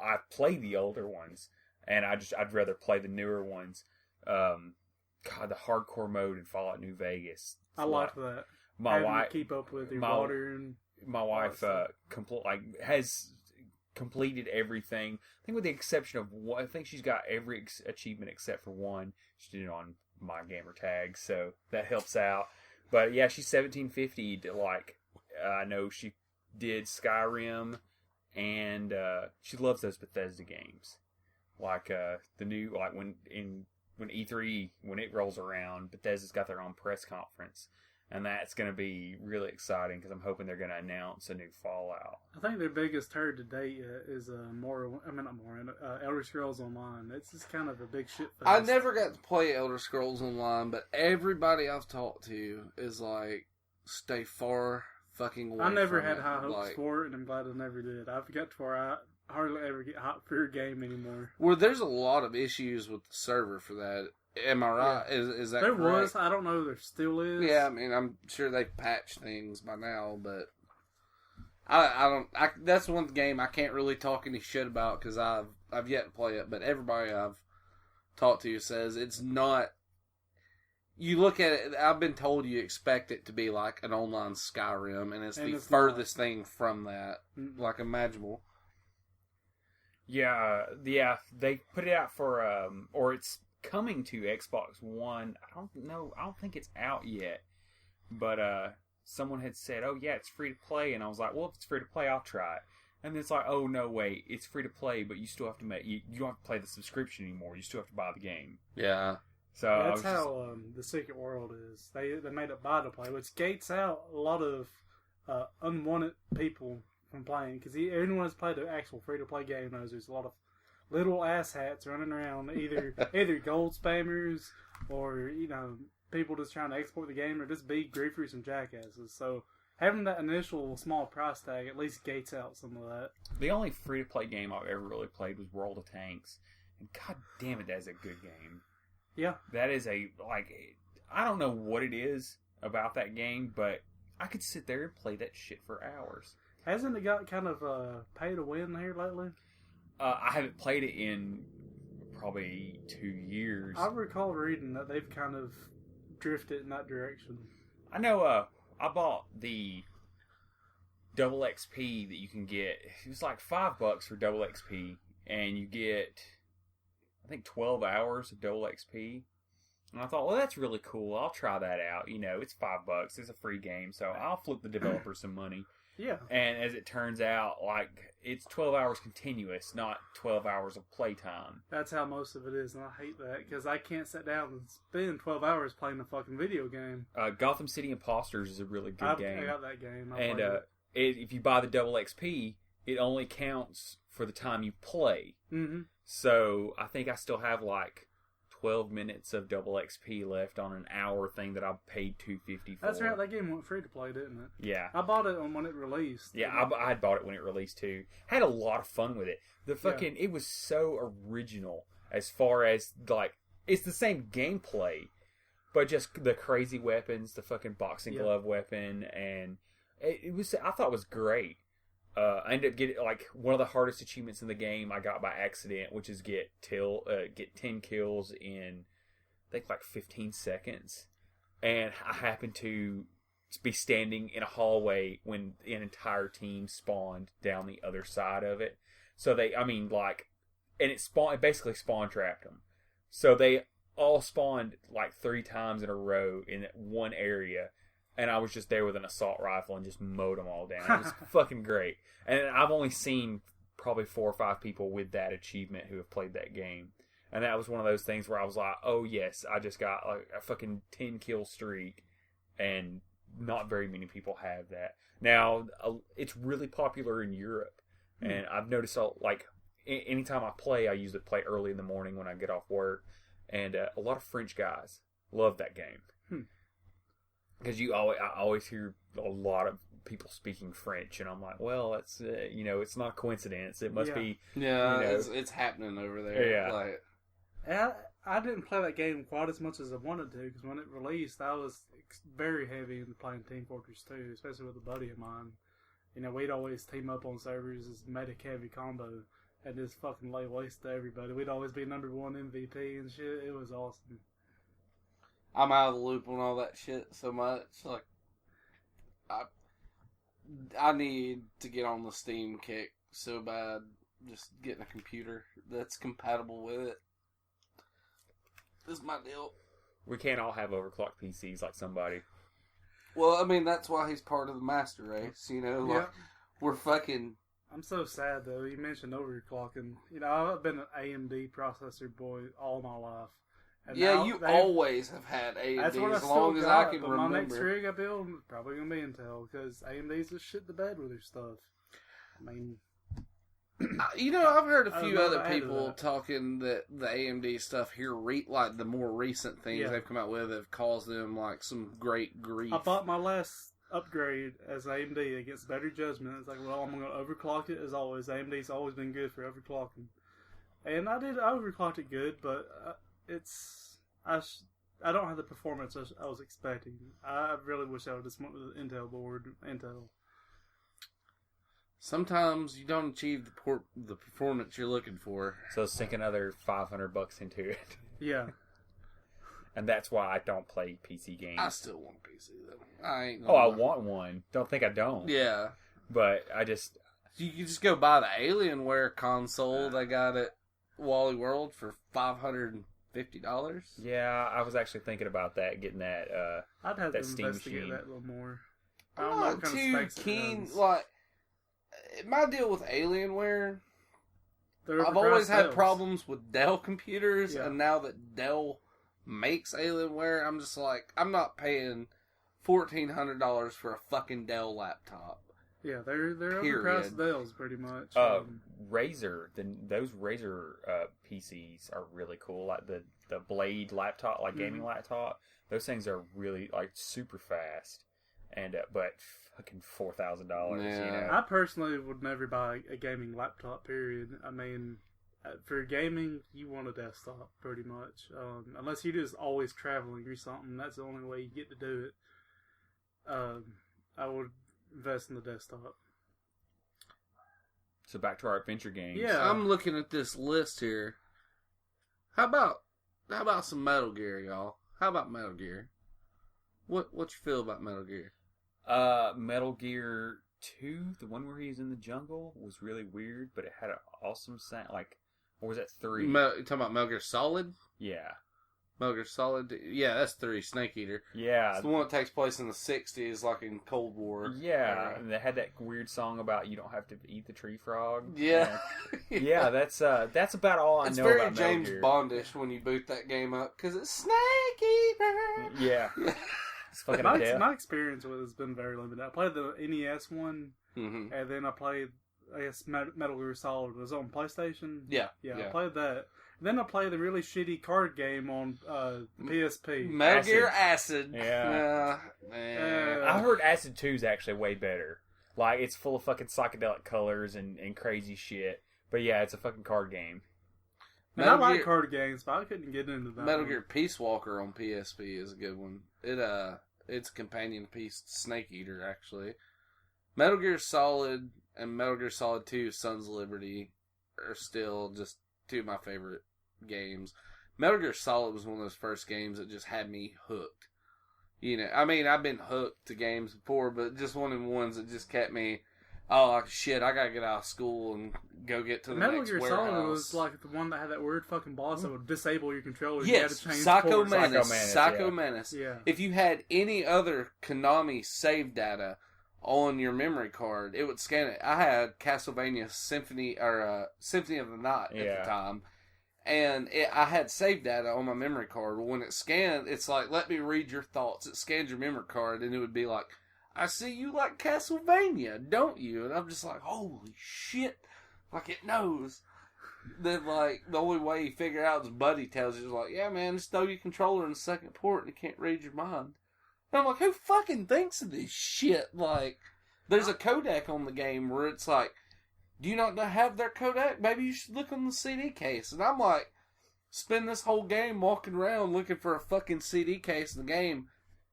I play the older ones, and I'd rather play the newer ones. God, the hardcore mode in Fallout New Vegas. I liked that. My Having wife, to keep up with your my- water and my wife has completed everything. I think with the exception of one. I think she's got every achievement except for one. She did it on my gamer tag, so that helps out. But yeah, she's 1750. Like, I know she did Skyrim, and she loves those Bethesda games. Like the new, like when E3 when it rolls around, Bethesda's got their own press conference. And that's going to be really exciting because I'm hoping they're going to announce a new Fallout. I think their biggest turd to date is Elder Scrolls Online. It's just kind of a big shit fest. I never got to play Elder Scrolls Online, but everybody I've talked to is like, stay far fucking away I never from had it. high hopes Like, for it, and I'm glad I never did. I've got to where I hardly ever get hot for a game anymore. well, there's a lot of issues with the server for that. Am I right? Yeah. Is that There correct? was. I don't know if there still is. Yeah, I mean, I'm sure they've patched things by now, but that's one game I can't really talk any shit about because I've yet to play it. But everybody I've talked to says it's not. You look at it. I've been told you expect it to be like an online Skyrim, and it's And the it's furthest thing from that, Mm. like imaginable. Yeah, they put it out for, or it's coming to Xbox One. I don't know. I don't think it's out yet. But someone had said, "Oh yeah, it's free to play," and I was like, "Well, if it's free to play, I'll try it." And it's like, "Oh no, wait, it's free to play, but you still have to you don't have to play the subscription anymore. You still have to buy the game." Yeah. So Yeah, I that's was just- how the Secret World is. They made it buy to play, which gates out a lot of unwanted people from playing. Because anyone who's played an actual free to play game knows there's a lot of little asshats running around, either gold spammers or people just trying to export the game, or just be griefers and jackasses. So having that initial small price tag at least gates out some of that. the only free to play game I've ever really played was World of Tanks, and god damn it, that's a good game. Yeah, That is I don't know what it is about that game, but I could sit there and play that shit for hours. hasn't it got kind of pay to win here lately? I haven't played it in probably 2 years. I recall reading that they've kind of drifted in that direction. I know I bought the double XP that you can get. It was like $5 for double XP, and you get, I think, 12 hours of double XP. And I thought, well, that's really cool. I'll try that out. You know, it's $5. It's a free game, so I'll flip the developer some money. Yeah. And as it turns out, like, it's 12 hours continuous, not 12 hours of playtime. That's how most of it is, and I hate that, because I can't sit down and spend 12 hours playing a fucking video game. Gotham City Imposters is a really good game. I got that game. And if you buy the double XP, it only counts for the time you play. Mm-hmm. So I think I still have like 12 minutes of double XP left on an hour thing that I paid $2.50 for. That's right. That game went free to play, didn't it? Yeah. I bought it when it released. Yeah, I had bought it when it released too. Had a lot of fun with it. It was so original as far as like it's the same gameplay, but just the crazy weapons, the fucking boxing glove weapon, and it was. I thought it was great. I ended up getting like one of the hardest achievements in the game I got by accident, which is get 10 kills in I think like 15 seconds, and I happened to be standing in a hallway when an entire team spawned down the other side of it. So it basically spawn trapped them. So they all spawned like 3 times in a row in one area. And I was just there with an assault rifle and just mowed them all down. It was fucking great. And I've only seen probably 4 or 5 people with that achievement who have played that game. And that was one of those things where I was like, oh yes, I just got like a fucking 10 kill streak. And not very many people have that. Now, it's really popular in Europe. And I've noticed, like, anytime I play, I usually play early in the morning when I get off work. And a lot of French guys love that game. Because I always hear a lot of people speaking French, and I'm like, well, that's it's not a coincidence. It must be. Yeah, it's happening over there. Yeah. Like, I didn't play that game quite as much as I wanted to, because when it released, I was very heavy into playing Team Fortress 2, especially with a buddy of mine. You know, we'd always team up on servers as medic heavy combo and just fucking lay waste to everybody. We'd always be number 1 MVP and shit. It was awesome. I'm out of the loop on all that shit so much. Like, I need to get on the Steam kick so bad. Just getting a computer that's compatible with it. This is my deal. We can't all have overclocked PCs like somebody. Well, I mean, that's why he's part of the master race, you know? Like, we're fucking... I'm so sad, though. You mentioned overclocking. You know, I've been an AMD processor boy all my life. And yeah, you always have had AMD as long as I can remember. My next rig I build is probably going to be Intel, because AMD's just shit the bed with their stuff. I mean... You know, I've heard a few other people talking that the AMD stuff here, like the more recent things they've come out with, have caused them like some great grief. I bought my last upgrade as AMD against better judgment. It's like, well, I'm going to overclock it as always. AMD's always been good for overclocking, and I overclocked it good, but I don't have the performance I was expecting. I really wish I would just went with an Intel board. Intel. Sometimes you don't achieve the performance you're looking for. So sink another $500 into it. Yeah. And that's why I don't play PC games. I still want a PC though. I want one. Don't think I don't. Yeah. But I just... You can just go buy the Alienware console they got at Wally World for $550. Yeah, I was actually thinking about that, getting that I'd have that to Steam investigate machine. that a little more. I'm not too keen. Like, my deal with Alienware, I've always had problems with Dell computers, and now that Dell makes Alienware, I'm just like, I'm not paying $1,400 for a fucking Dell laptop. Yeah, they're overpriced Dells pretty much. Razer, those Razer PCs are really cool. Like the Blade laptop, like gaming laptop. Those things are really like super fast, and but fucking $4,000. Yeah. You know? I personally would never buy a gaming laptop. Period. I mean, for gaming, you want a desktop pretty much, unless you're just always traveling or something. That's the only way you get to do it. I would invest in the desktop. So back to our adventure games. Yeah, I'm looking at this list here. How about some Metal Gear, y'all? How about Metal Gear? What you feel about Metal Gear? Metal Gear 2, the one where he's in the jungle, was really weird, but it had an awesome sound. Like, or was that 3? You talking about Metal Gear Solid? Yeah. Metal Gear Solid? Yeah, that's 3, Snake Eater. Yeah. It's the one that takes place in the 60s, like in Cold War. Yeah, and they had that weird song about you don't have to eat the tree frog. Yeah. Yeah, that's about all I it's know very about Metal James Gear. Bondish when you boot that game up, because it's Snake Eater. Yeah. It's fucking My, death. my experience with it has been very limited. I played the NES one, Mm-hmm. and then I played, I guess, Metal Gear Solid was on PlayStation. Yeah. I played that. Then I played the really shitty card game on PSP. Metal Gear Acid. Yeah. I heard Acid 2 is actually way better. Like, it's full of fucking psychedelic colors and crazy shit. But yeah, it's a fucking card game. And I like card games, but I couldn't get into that. Metal Gear Peace Walker on PSP is a good one. It's a companion piece to Snake Eater, actually. Metal Gear Solid and Metal Gear Solid 2 Sons of Liberty are still just two of my favorite games. Metal Gear Solid was one of those first games that just had me hooked. You know, I mean, I've been hooked to games before, but just one of the ones that just kept me, oh, shit, I gotta get out of school and go get to the Metal next Gear warehouse. Solid was like the one that had that weird fucking boss that would disable your controller. Yes, You had to change Psycho ports. Menace. Psycho Menace. Yeah. If you had any other Konami save data on your memory card, it would scan it. I had Castlevania Symphony of the Night at the time, and I had save data on my memory card. When it scanned, it's like, let me read your thoughts. It scans your memory card, and it would be like, I see you like Castlevania, don't you? And I'm just like, holy shit. Like, it knows. Then, like, the only way you figure out is Buddy tells you, like, yeah, man, just throw your controller in the second port and it can't read your mind. And I'm like, who fucking thinks of this shit? Like, there's a codec on the game where it's like, do you not have their codec? Maybe you should look on the CD case. And I'm like, spend this whole game walking around looking for a fucking CD case in the game.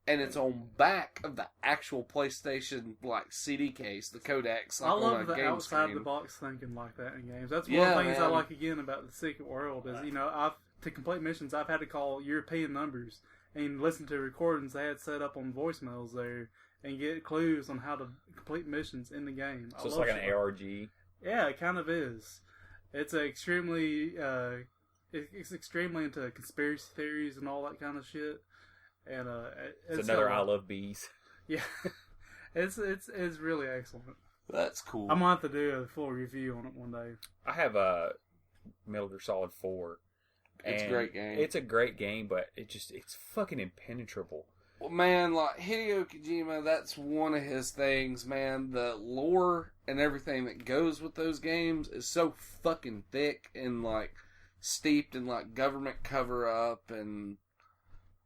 And it's on back of the actual PlayStation, like, CD case, the codecs. Like, I love on the a game outside screen. the box thinking like that in games. That's one of the things I like again about the Secret World is, you know, to complete missions, I've had to call European numbers and listen to recordings they had set up on voicemails there and get clues on how to complete missions in the game. So it's like an ARG. Yeah, it kind of is. It's extremely it's extremely into conspiracy theories and all that kind of shit. And it's another I Love Bees. Yeah, it's really excellent. That's cool. I'm gonna have to do a full review on it one day. I have Metal Gear Solid 4. It's a great game. It's a great game, but it's fucking impenetrable. Well, man, like, Hideo Kojima, that's one of his things, man. The lore and everything that goes with those games is so fucking thick and, like, steeped in, like, government cover-up and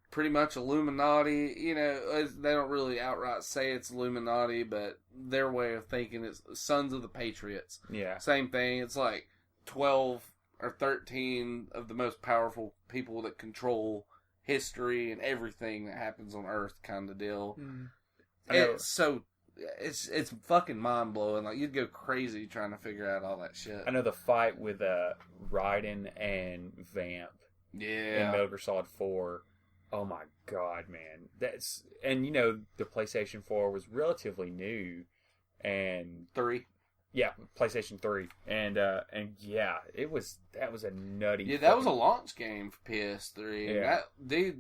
pretty much Illuminati. You know, they don't really outright say it's Illuminati, but their way of thinking is Sons of the Patriots. Yeah. Same thing. It's like 12 or 13 of the most powerful people that control history and everything that happens on Earth, kind of deal. It's fucking mind blowing. Like, you'd go crazy trying to figure out all that shit. I know the fight with Raiden and Vamp in Metal Gear Solid 4. Oh my god, man! And you know the PlayStation 4 was relatively new, and 3. Yeah, PlayStation 3, and yeah, that was a nutty. Yeah, that was a launch game for PS3. Yeah,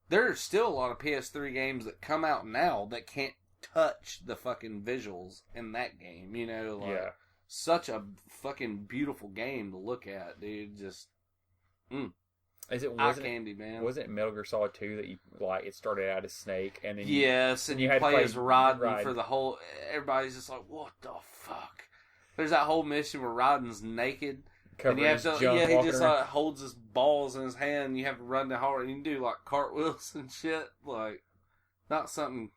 there's still a lot of PS3 games that come out now that can't touch the fucking visuals in that game. You know, like, such a fucking beautiful game to look at, dude. Just, eye candy, man. Was it Metal Gear Solid 2 that you like? It started out as Snake, and then and you play as Raiden for the whole. Everybody's just like, what the fuck? There's that whole mission where Raiden's naked. And you have to, he just holds his balls in his hand, and you have to run the hard, and you can do like cartwheels and shit. Like, not something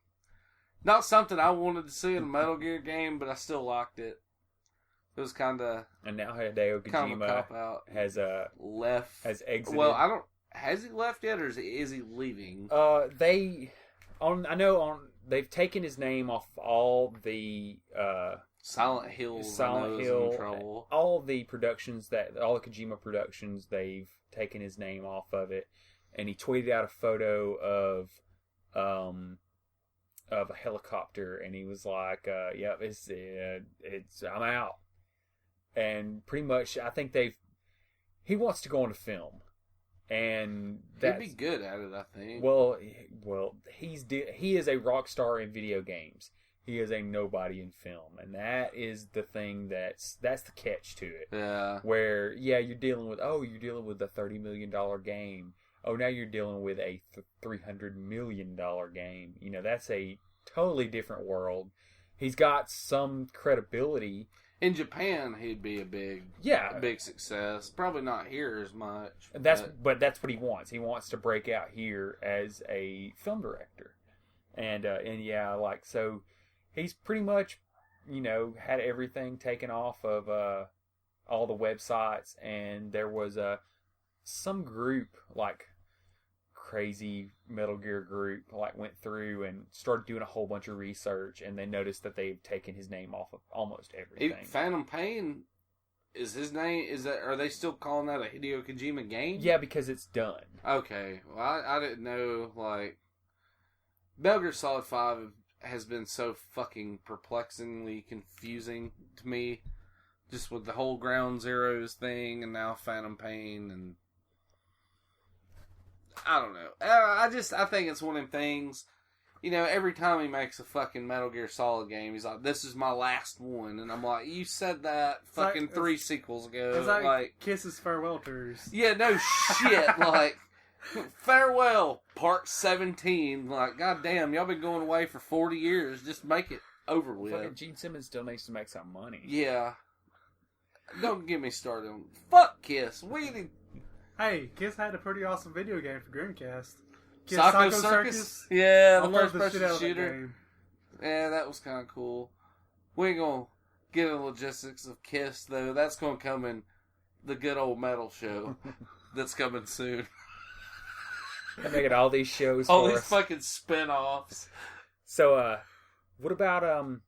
I wanted to see in a Metal Gear game, but I still liked it. It was kind of. And now Hideo Kojima has left. Has exited. Well, has he left yet, or is he leaving? They've taken his name off all the Silent Hill, in trouble. All the productions all the Kojima productions, they've taken his name off of it, and he tweeted out a photo of of a helicopter, and he was like, "Yep, it's I'm out." And pretty much, I think he wants to go into film, and He'd be good at it, I think. well, he is a rock star in video games. He is a nobody in film, and that is the thing that's the catch to it. Yeah. Where you're dealing with a $30 million game. Oh, now you're dealing with a $300 million game. You know, that's a totally different world. He's got some credibility. In Japan, he'd be a big success. Probably not here as much. But that's what he wants. He wants to break out here as a film director, and so he's pretty much, had everything taken off of all the websites, and there was some group, like crazy Metal Gear group, like went through and started doing a whole bunch of research, and they noticed that they've taken his name off of almost everything. Phantom Pain is his name. Are they still calling that a Hideo Kojima game? Yeah, because it's done. Okay, well I didn't know. Like, Metal Gear Solid 5 has been so fucking perplexingly confusing to me, just with the whole Ground Zeroes thing, and now Phantom Pain, and I don't know. I think it's one of them things. Every time he makes a fucking Metal Gear Solid game, he's like, "This is my last one," and I'm like, "You said that fucking 3 sequels ago." It's like Kiss's farewell tours. Yeah, no shit. Like, farewell, part 17. Like, goddamn, y'all been going away for 40 years. Just make it over with. Fucking Gene Simmons still needs to make some money. Yeah. Don't get me started on fuck Kiss. Hey, Kiss had a pretty awesome video game for Dreamcast. Kiss Psycho Circus? Yeah, the first person shooter. Yeah, that was kind of cool. We ain't gonna get into the logistics of Kiss, though. That's gonna come in the good old metal show that's coming soon. They're making all these shows all for these us. Fucking spin-offs. So, what about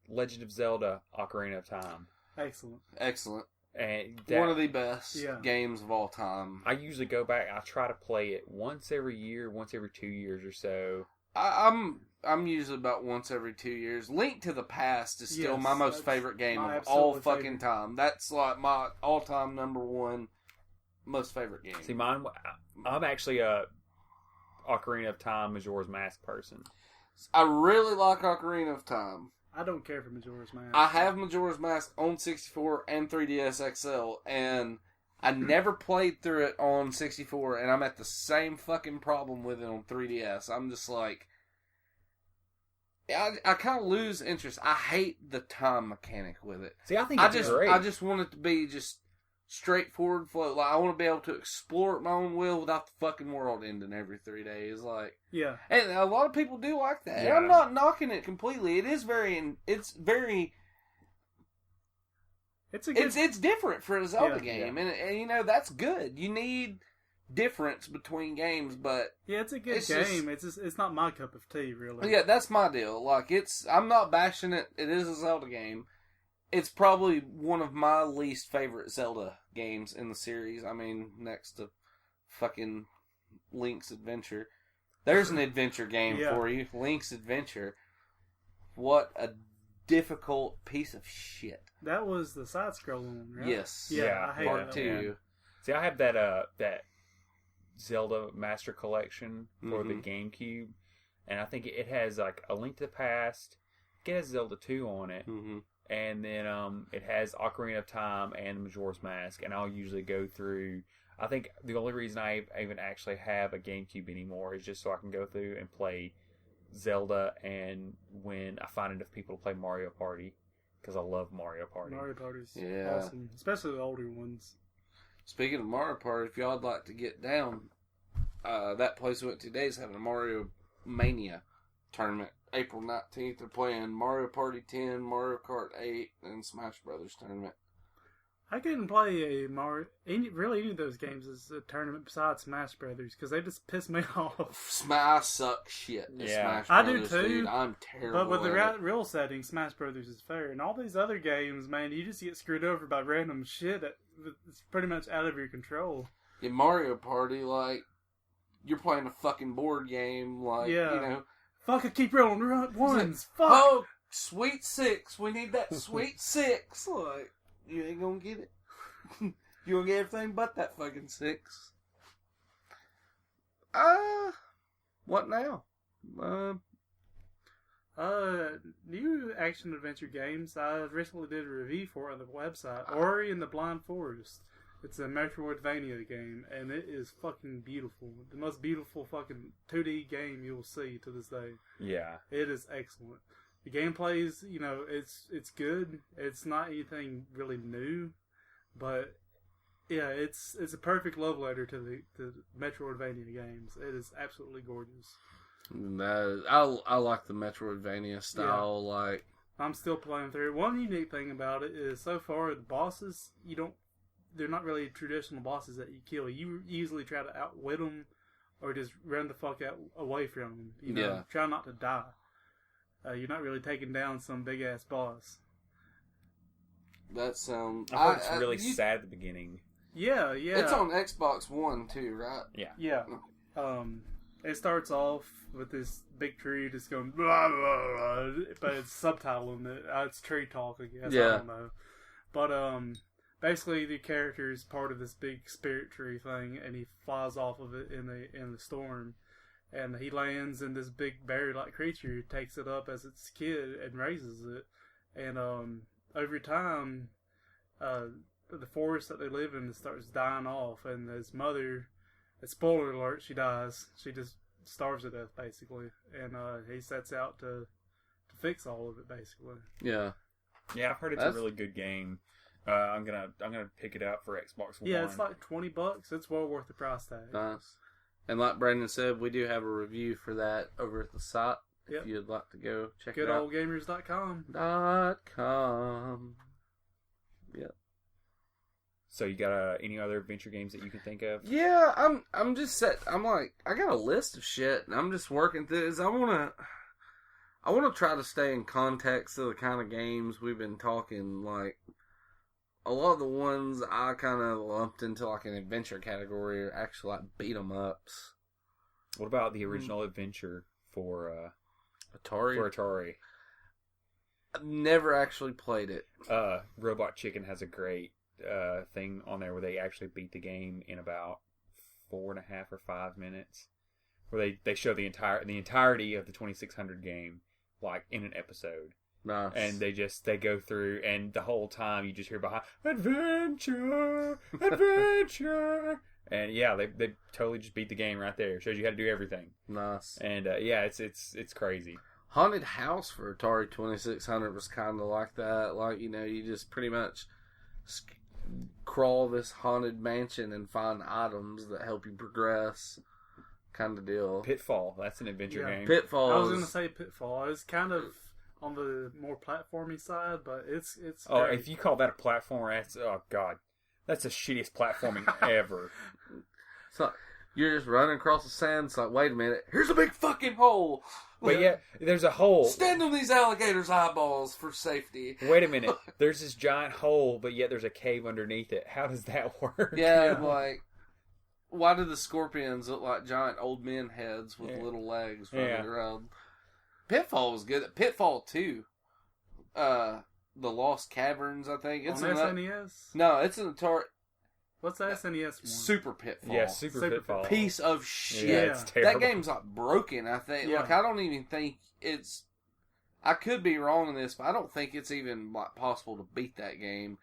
Legend of Zelda: Ocarina of Time? Excellent. And one of the best games of all time. I usually go back. I try to play it once every year, once every 2 years or so. I'm usually about once every 2 years. Link to the Past is still my most favorite game of all fucking time. That's like my all-time number one most favorite game. See, I'm actually a Ocarina of Time, Majora's Mask person. I really like Ocarina of Time. I don't care for Majora's Mask. I have Majora's Mask on 64 and 3DS XL, and I never played through it on 64, and I'm at the same fucking problem with it on 3DS. I'm just like, I kind of lose interest. I hate the time mechanic with it. See, I think it's great. I just want it to be just straightforward flow. Like, I want to be able to explore at my own will without the fucking world ending every 3 days. Like, yeah, and a lot of people do like that. Yeah. And I'm not knocking it completely. It's different for a Zelda game, and that's good. You need difference between games, but it's a good game. It's not my cup of tea, really. Yeah, that's my deal. Like, I'm not bashing it. It is a Zelda game. It's probably one of my least favorite Zelda games in the series. I mean, next to fucking Link's Adventure. There's an adventure game for you. Link's Adventure. What a difficult piece of shit. That was the side-scrolling one, right? Yes. Yeah, I hate Part 2. See, I have that Zelda Master Collection for the GameCube, and I think it has like A Link to the Past. It has Zelda 2 on it. Mm-hmm. And then it has Ocarina of Time and Majora's Mask, and I'll usually go through. I think the only reason I even actually have a GameCube anymore is just so I can go through and play Zelda, and when I find enough people to play Mario Party, because I love Mario Party. Mario Party's awesome, especially the older ones. Speaking of Mario Party, if y'all would like to get down, that place we went to today is having a Mario Mania tournament. April 19th, they're playing Mario Party 10, Mario Kart 8, and Smash Brothers tournament. I couldn't play any of those games as a tournament besides Smash Brothers because they just piss me off. I suck shit at Smash Brothers. I do too. Dude. I'm terrible. But with the real setting, Smash Brothers is fair. And all these other games, man, you just get screwed over by random shit that's pretty much out of your control. In Mario Party, like, you're playing a fucking board game, like, Fuck it, keep rolling. Ones. Fuck. Oh, sweet 6. We need that sweet 6. Like, you ain't gonna get it. You gonna get everything but that fucking 6. What now? New action adventure games. I recently did a review for it on the website. Ori and the Blind Forest. It's a Metroidvania game, and it is fucking beautiful. The most beautiful fucking 2D game you'll see to this day. Yeah. It is excellent. The gameplay's, it's good. It's not anything really new, but yeah, it's a perfect love letter to the Metroidvania games. It is absolutely gorgeous. I like the Metroidvania style. Yeah. Like, I'm still playing through it. One unique thing about it is so far the bosses, they're not really traditional bosses that you kill. You usually try to outwit them or just run the fuck away from them. Yeah. Try not to die. You're not really taking down some big ass boss. that sounds. I heard it's really sad at the beginning. Yeah. It's on Xbox One too, right? Yeah. It starts off with this big tree just going blah, blah, blah, but it's subtitling it. It's tree talk, I guess. Yeah. I don't know. But basically the character is part of this big spirit tree thing, and he flies off of it in the storm, and he lands in this big berry-like creature, takes it up as its kid and raises it, and over time, the forest that they live in starts dying off, and his mother. Spoiler alert, she dies. She just starves to death, basically. And he sets out to fix all of it, basically. Yeah. Yeah, I've heard it's a really good game. I'm gonna pick it up for Xbox One. Yeah, it's like $20. It's well worth the price tag. Nice. And like Brandon said, we do have a review for that over at the site. Yep. If you'd like to go check it out. GoodOldGamers.com. .com. Yep. So you got any other adventure games that you can think of? Yeah, I'm just set. I'm like, I got a list of shit, and I'm just working through this. I wanna try to stay in context of the kind of games we've been talking. Like, a lot of the ones I kind of lumped into like an adventure category are actually like beat 'em ups. What about the original adventure for Atari? For Atari. I've never actually played it. Robot Chicken has a great thing on there where they actually beat the game in about 4.5 or 5 minutes, where they show the entirety of the 2600 game like in an episode. Nice. And they go through, and the whole time you just hear behind adventure, adventure, and yeah, they totally just beat the game right there. Shows you how to do everything. Nice. And yeah, it's crazy. Haunted House for Atari 2600 was kind of like that. Like, you just pretty much crawl this haunted mansion and find items that help you progress, kind of deal. Pitfall, that's an adventure game. Pitfall. I was going to say Pitfall. It's kind of on the more platformy side, but it's. Oh, if you call that a platformer, that's the shittiest platforming ever. So you're just running across the sand. It's like, wait a minute, here's a big fucking hole. But yeah, there's a hole. Stand on these alligators' eyeballs for safety. Wait a minute, there's this giant hole, but yet there's a cave underneath it. How does that work? Yeah, like, why do the scorpions look like giant old men heads with little legs running around? Pitfall was good. Pitfall 2. The Lost Caverns, I think. It's on SNES? No, it's an Atari. What's the SNES one? Super Pitfall. Yeah, Super Pitfall. Piece of shit. Yeah, it's terrible. That game's like broken, I think. Yeah. Like, I don't even think it's... I could be wrong in this, but I don't think it's even like possible to beat that game.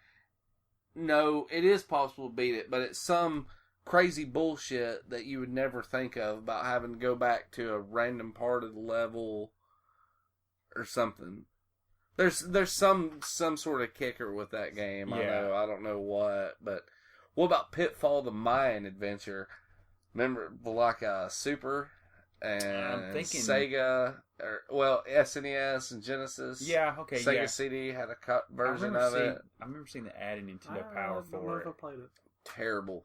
No, it is possible to beat it, but it's some crazy bullshit that you would never think of about having to go back to a random part of the level or something. There's some sort of kicker with that game. Yeah. I don't know what, but what about Pitfall the Mayan Adventure? Remember like Super and I'm thinking Sega, or SNES and Genesis. Yeah, okay, Sega yeah. CD had a cut version of it. I remember seeing the ad in Nintendo I Power don't know for if it. I played it. Terrible.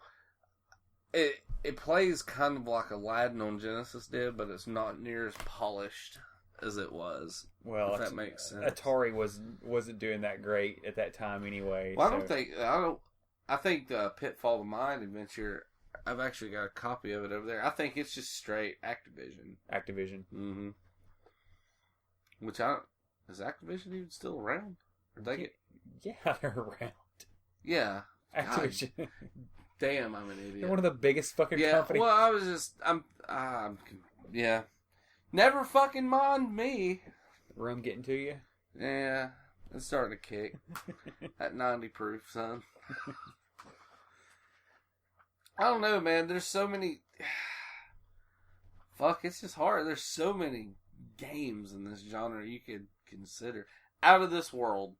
It plays kind of like Aladdin on Genesis did, but it's not near as polished as it was. Well, if that makes sense. Atari wasn't doing that great at that time anyway. Well, I think the Pitfall the Mayan Adventure, I've actually got a copy of it over there. I think it's just straight Activision. Activision. Mm-hmm. Which is Activision even still around? Or they get? Yeah, they're around. Yeah. Activision. Damn, I'm an idiot. They're one of the biggest fucking Yeah. companies. Well, yeah. Never fucking mind me. Rum getting to you? Yeah, it's starting to kick. At 90 proof, son. I don't know, man. There's so many. Fuck, it's just hard. There's so many games in this genre you could consider. Out of this world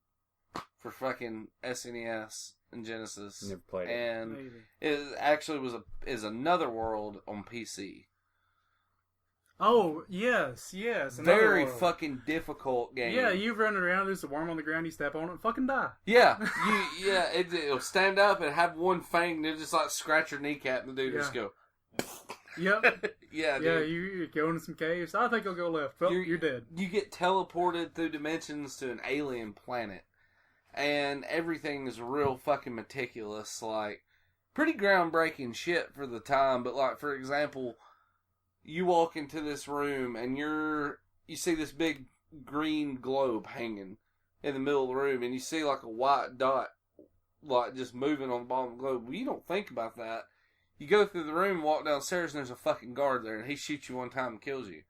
for fucking SNES and Genesis. Never played it. And Maybe. it actually is another world on PC. Oh, yes. another Very world. fucking difficult game. Yeah, you run around, there's a worm on the ground, you step on it, and fucking die. Yeah, it'll stand up and have one fang, and it'll just like scratch your kneecap, and the dude just go. Yep. Yeah, Yeah, dude. you go into some caves. I think I'll go left. Well, you're dead. You get teleported through dimensions to an alien planet, and everything is real fucking meticulous. Like, pretty groundbreaking shit for the time. But like, for example, you walk into this room and you see this big green globe hanging in the middle of the room, and you see like a white dot, like just moving on the bottom of the globe. Well, you don't think about that. You go through the room, walk downstairs, and there's a fucking guard there, and he shoots you one time and kills you. You're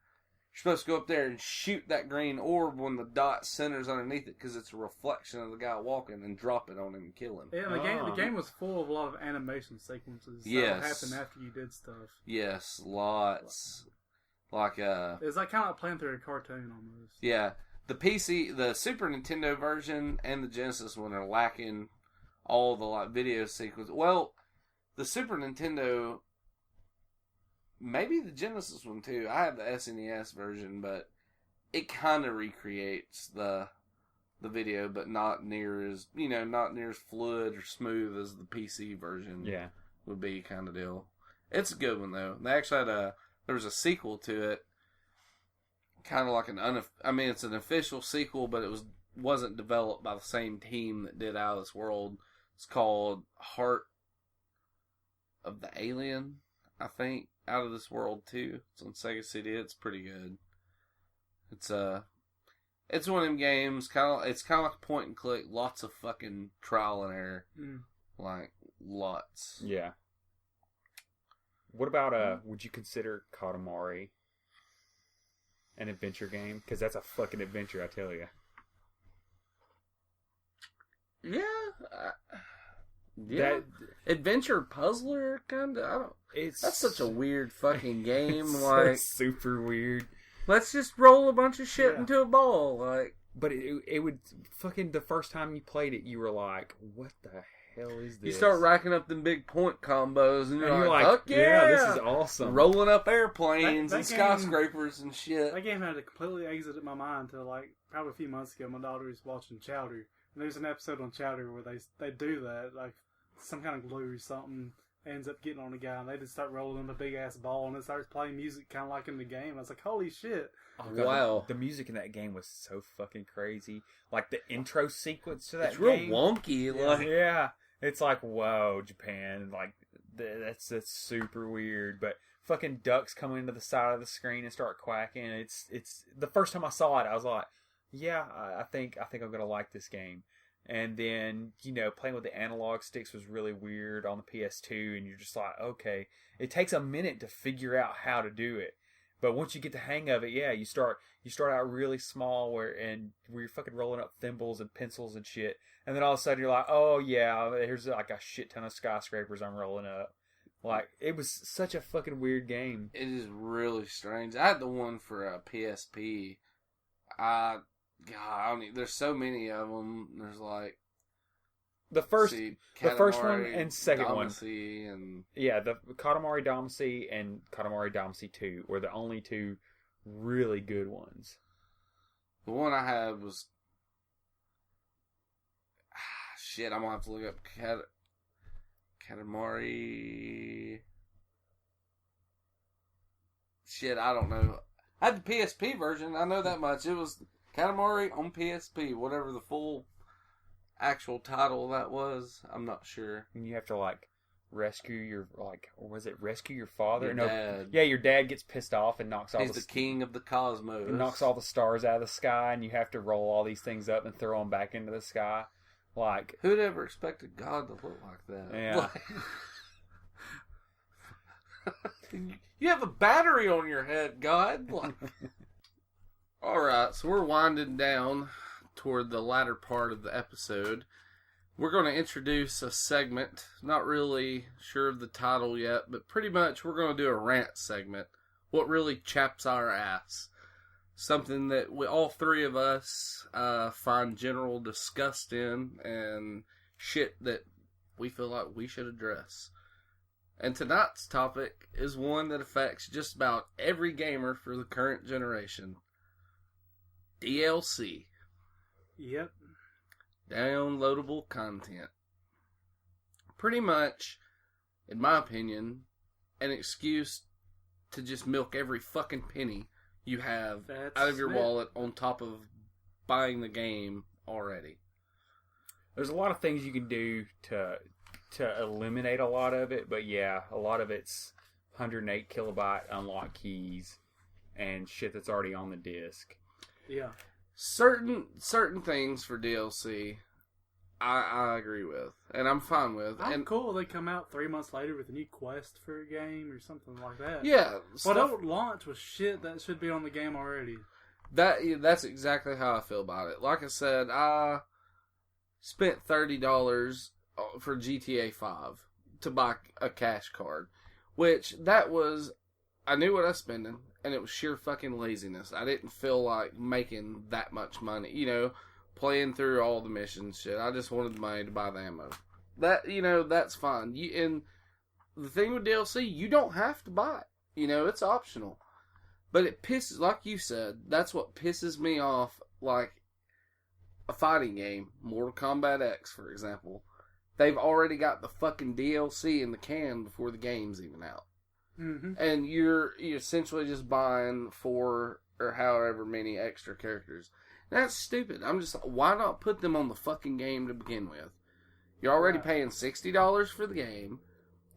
supposed to go up there and shoot that green orb when the dot centers underneath it, because it's a reflection of the guy walking, and drop it on him and kill him. Yeah, the game was full of a lot of animation sequences. Yes. That happened after you did stuff. Yes, lots. Like, It's like kind of like playing through a cartoon almost. yeah. The Super Nintendo version and the Genesis one are lacking all the, like, video sequences. Well, the Super Nintendo, maybe the Genesis one too. I have the SNES version, but it kind of recreates the video, but not near as fluid or smooth as the PC version. Yeah. Would be kind of deal. It's a good one though. They actually had there was a sequel to it, kind of like it's an official sequel, but it wasn't developed by the same team that did Out of This World. It's called Heart of the Alien, I think. Out of This World 2. It's on Sega CD. It's pretty good. It's one of them games. It's kind of like a point and click. Lots of fucking trial and error. Like lots. Yeah. What about would you consider Katamari an adventure game? Because that's a fucking adventure, I tell you. Yeah. Yeah. Adventure puzzler kind of. That's such a weird fucking game. It's like super weird. Let's just roll a bunch of shit Yeah. into a ball. Like, but it would fucking the first time you played it, you were like, "What the hell is this?" you start racking up them big point combos, and and you're you're like, like, "Fuck yeah, this is awesome." rolling up airplanes That and game- skyscrapers and shit." That game had completely exited my mind until like probably a few months ago. My daughter was watching Chowder, and there's an episode on Chowder where they do that, like some kind of glue or something ends up getting on the guy, and they just start rolling him a big ass ball, and it starts playing music kind of like in the game. I was like, holy shit! Oh, God, Wow. the music in that game was so fucking crazy. Like the intro sequence to that It's real game. wonky. Like, Yeah, it's like, whoa, Japan, like that's super weird. But fucking ducks come into the side of the screen and start quacking. It's the first time I saw it, I was like, yeah, I think I'm gonna like this game. And then, playing with the analog sticks was really weird on the PS2, and you're just like, okay, it takes a minute to figure out how to do it. But once you get the hang of it, yeah, you start out really small where you're fucking rolling up thimbles and pencils and shit. And then all of a sudden you're like, oh yeah, here's like a shit ton of skyscrapers I'm rolling up. Like, it was such a fucking weird game. it is really strange. I had the one for PSP. There's so many of them. There's like The first Katamari, one and second one. Damacy, and Yeah, the Katamari Damacy and Katamari Damacy 2 were the only two really good ones. the one I had was shit. I'm gonna have to look up Katamari. Shit, I don't know. I had the PSP version. I know that much. It was Katamari on PSP. Whatever the full actual title of that was, I'm not sure. And you have to like rescue your or was it rescue your father? Your no, dad. yeah, your dad gets pissed off and knocks all He's the king of the cosmos. knocks all the stars out of the sky, and you have to roll all these things up and throw them back into the sky. Like, who'd ever expected God to look like that? Yeah. You have a battery on your head, God. Like, all right, so we're winding down toward the latter part of the episode. We're going to introduce a segment. Not really sure of the title yet, but pretty much we're going to do a rant segment. What really chaps our ass. Something that all three of us find general disgust in and shit that we feel like we should address. And tonight's topic is one that affects just about every gamer for the current generation. DLC. Yep. Downloadable content. Pretty much, in my opinion, an excuse to just milk every fucking penny you have out of your wallet on top of buying the game already. there's a lot of things you can do to eliminate a lot of it, but yeah, a lot of it's 108 kilobyte unlock keys and shit that's already on the disc. Yeah. Certain things for DLC, I agree with, and I'm fine with. I'm cool. They come out 3 months later with a new quest for a game or something like that. Yeah, But don't launch with shit that should be on the game already. That's exactly how I feel about it. Like I said, I spent $30 for GTA 5 to buy a cash card, which I knew what I was spending, and it was sheer fucking laziness. I didn't feel like making that much money, playing through all the missions, shit. I just wanted the money to buy the ammo. That's fine. And the thing with DLC, you don't have to buy it. It's optional. But it pisses, like you said, that's what pisses me off, like a fighting game, Mortal Kombat X, for example. They've already got the fucking DLC in the can before the game's even out. Mm-hmm. And you're essentially just buying 4 or however many extra characters. That's stupid. Why not put them on the fucking game to begin with? You're already paying $60 for the game.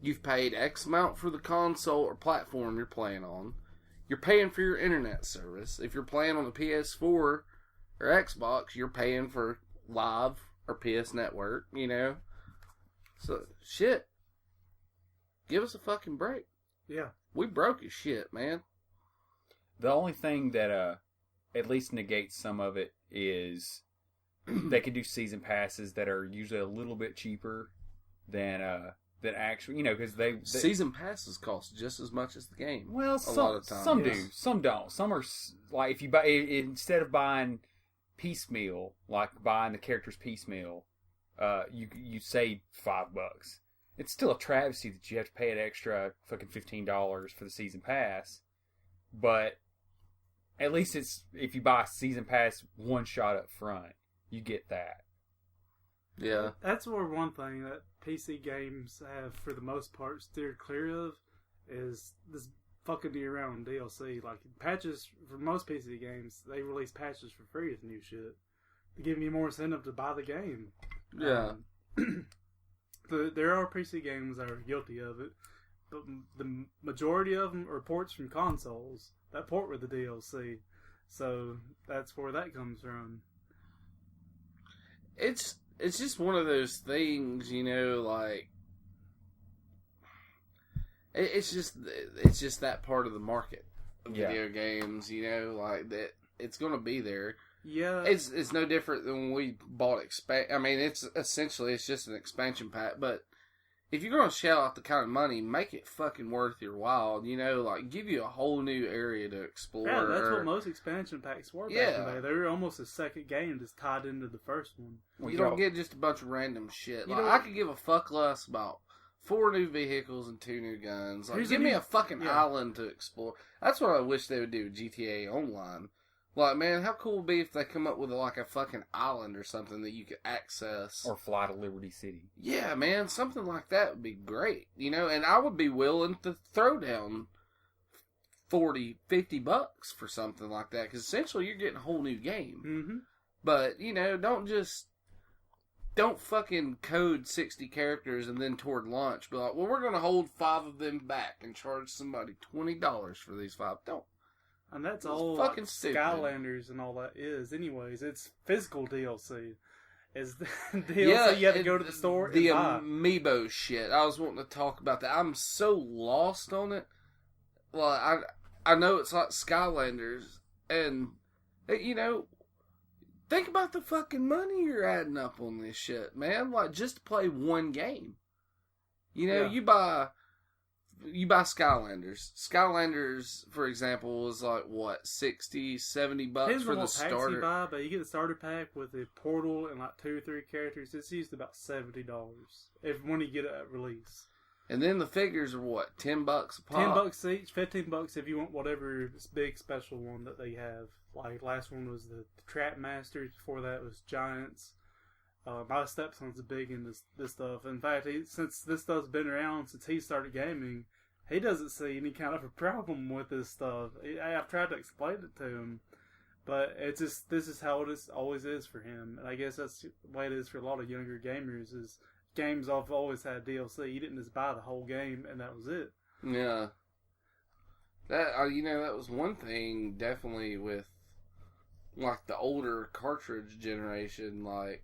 You've paid X amount for the console or platform you're playing on. You're paying for your internet service. If you're playing on the PS4 or Xbox, you're paying for Live or PS Network, So, shit. Give us a fucking break. Yeah. We broke as shit, man. The only thing that at least negates some of it is they can do season passes that are usually a little bit cheaper than actually, because they season passes cost just as much as the game. Well, a lot of times. Some do, some don't. Some are like if you buy instead of buying piecemeal, like buying the characters piecemeal, you save $5. It's still a travesty that you have to pay an extra fucking $15 for the season pass, but at least it's if you buy a season pass one shot up front, you get that. Yeah, that's one thing that PC games have for the most part steered clear of is this fucking year-round DLC. Like patches for most PC games, they release patches for free with new shit to give you more incentive to buy the game. Yeah. There are PC games that are guilty of it, but the majority of them are ports from consoles that port with the DLC. So that's where that comes from. It's just one of those things, like it's just that part of the market of video games, like that it's gonna be there. Yeah, it's no different than when we bought I mean, it's just an expansion pack. But if you're gonna shell out the kind of money, make it fucking worth your while. Like give you a whole new area to explore. Yeah, that's what most expansion packs were back in the day. They were almost a second game just tied into the first one. Well, you don't get just a bunch of random shit. Like, I could give a fuck less about 4 new vehicles and 2 new guns. Like, give me a fucking island to explore. That's what I wish they would do with GTA Online. Like, man, how cool would it be if they come up with a fucking island or something that you could access? Or fly to Liberty City. Yeah, man, something like that would be great. And I would be willing to throw down $40-$50 for something like that. Because essentially you're getting a whole new game. Mm-hmm. But, don't just don't fucking code 60 characters and then toward launch be like, well, we're going to hold 5 of them back and charge somebody $20 for these 5. Don't. And that's It's all fucking stupid. Skylanders and all that is. Anyways, it's physical DLC. It's the DLC you have to go to the store the and buy. amiibo shit. I was wanting to talk about that. I'm so lost on it. Well, I know it's like Skylanders, and you know, think about the fucking money you're adding up on this shit, man. Like just to play one game. You know, Yeah. you buy Skylanders. Skylanders, for example, was like what, $60, $70 Depends for on the what packs you starter. buy, but you get the starter pack with the portal and like 2 or 3 characters. It's usually about $70 when you get it at release. And then the figures are what, $10 a pop? $10 each, $15 if you want whatever this big special one that they have. Like last one was the Trap Masters. Before that was Giants. My stepson's big in this stuff. In fact, since this stuff's been around since he started gaming, he doesn't see any kind of a problem with this stuff. I've tried to explain it to him, but it's just this is how it always is for him. And I guess that's the way it is for a lot of younger gamers. Is games have always had DLC. You didn't just buy the whole game and that was it. Yeah. That that was one thing definitely with like the older cartridge generation. Like,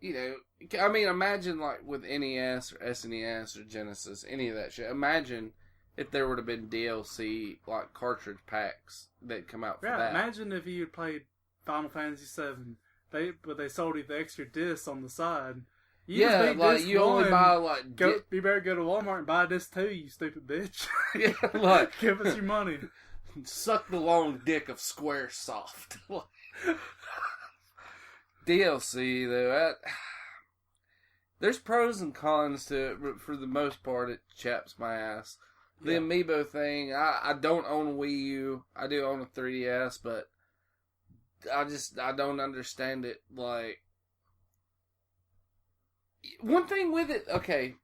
I mean, imagine like with NES or SNES or Genesis, any of that shit. Imagine if there would have been DLC like cartridge packs that come out for Right. that. Imagine if you had played Final Fantasy VII, but they sold you the extra discs on the side. You just Yeah, need like disc you only one. buy like You better go to Walmart and buy this too, you stupid bitch. yeah, like Give us your money. suck the long dick of Squaresoft. DLC though, there's pros and cons to it, but for the most part, it chaps my ass. The Yeah. amiibo thing, I don't own a Wii U. I do own a 3DS, but I don't understand it. Like, one thing with it, okay,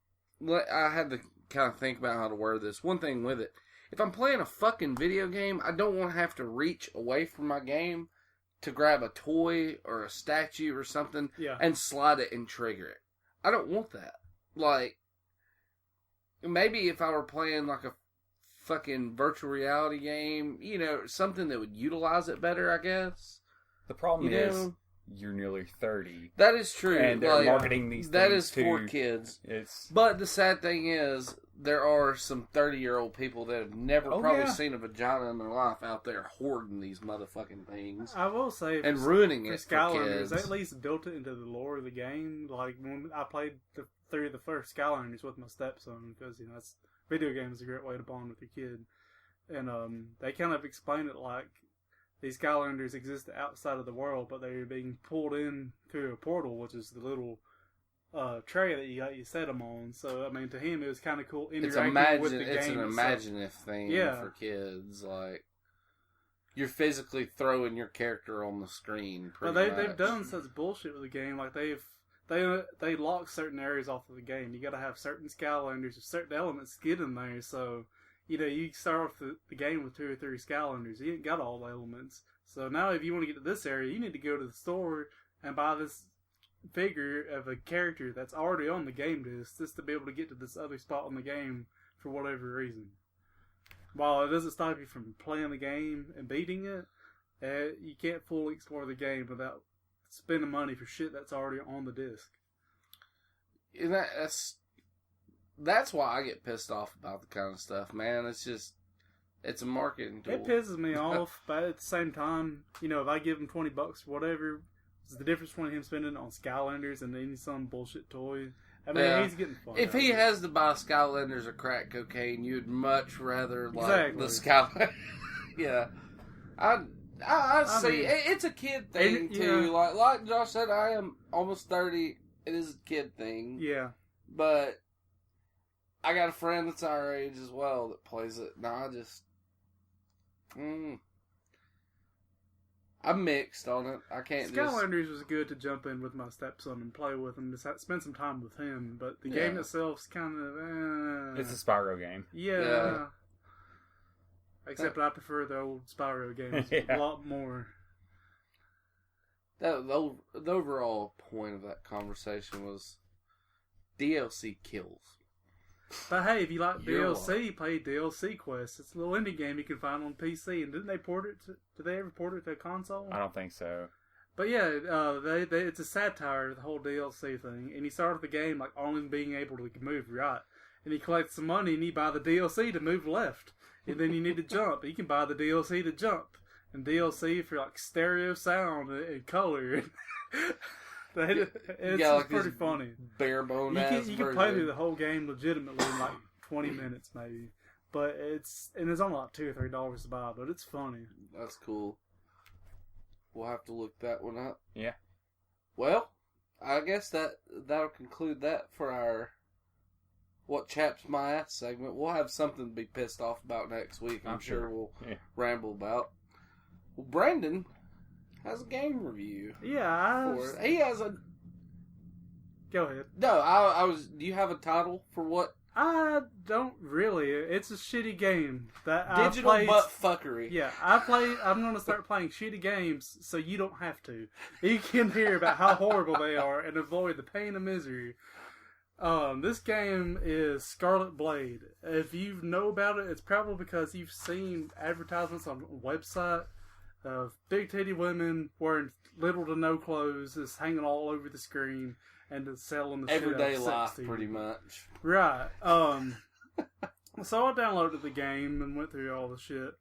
I had to kind of think about how to word this. One thing with it, if I'm playing a fucking video game, I don't want to have to reach away from my game to grab a toy or a statue or something Yeah. and slide it and trigger it. I don't want that. Like, maybe if I were playing like a fucking virtual reality game, something that would utilize it better, I guess. The problem You is know? you're nearly 30, That is true. and they're Like, marketing these that things is for to kids. It's But the sad thing is, there are some 30-year-old people that have never Oh, probably yeah. seen a vagina in their life out there hoarding these motherfucking things I will say, and ruining for it for Skylanders, kids. they at least built it into the lore of the game. Like when I played the first Skylanders with my stepson, because that's video games is a great way to bond with your kid, and they kind of explain it like these Skylanders exist outside of the world, but they're being pulled in through a portal, which is the little tray that you set them on. So I mean, to him, it was kind of cool interacting with the game. It's an itself. imaginative thing Yeah. for kids. Like, you're physically throwing your character on the screen. But Pretty they've much. done such bullshit with the game. Like they lock certain areas off of the game. You got to have certain Skylanders or certain elements to get in there. So you start off the game with 2 or 3 Skylanders. You ain't got all the elements. So now if you want to get to this area, you need to go to the store and buy this figure of a character that's already on the game disc just to be able to get to this other spot on the game for whatever reason. While it doesn't stop you from playing the game and beating it, you can't fully explore the game without spending money for shit that's already on the disc. And that's why I get pissed off about the kind of stuff, man. It's a marketing tool. It pisses me off, but at the same time, if I give him $20 or whatever, it's the difference between him spending it on Skylanders and then some bullshit toy. I mean, Yeah. he's getting fun. If he has to buy Skylanders or crack cocaine, you'd much rather like Exactly. the Skylanders. Yeah, I see. mean, It's a kid thing and, too. Like Josh said, I am almost 30. It is a kid thing. Yeah. But I got a friend that's our age as well that plays it. No, I just I'm mixed on it. I can't just. Skylanders was good to jump in with my stepson and play with him, just spend some time with him. But the Yeah. game itself's kind of it's a Spyro game. yeah. Yeah. Except I prefer the old Spyro games Yeah. a lot more. The overall point of that conversation was DLC kills. But hey, if you like You're DLC, play DLC Quest. It's a little indie game you can find on PC. And didn't they port it? Did they ever port it to a console? I don't think so. But yeah, it's a satire, the whole DLC thing. And you start with the game like only being able to move right. And you collect some money and you buy the DLC to move left. And then you need to jump. You can buy the DLC to jump. And DLC for like stereo sound and color. It's like pretty funny. Bare bone You ass can play through the whole game legitimately in like 20 minutes maybe. But it's only like $2 or $3 to buy, but it's funny. That's cool. We'll have to look that one up. Yeah. Well, I guess that'll conclude that for our What Chaps My Ass segment. We'll have something to be pissed off about next week. I'm sure we'll ramble about. Well, Brandon has a game review. Yeah, He has a... Go ahead. No, I was... Do you have a title for what? I don't really. It's a shitty game that Digital I played. butt fuckery. Yeah, I'm going to start playing shitty games so you don't have to. You can hear about how horrible they are and avoid the pain and misery. This game is Scarlet Blade. If you know about it, it's probably because you've seen advertisements on a website of big titty women wearing little to no clothes, just hanging all over the screen and just selling the Everyday shit out of life, sex TV. pretty much. Right. So I downloaded the game and went through all the shit.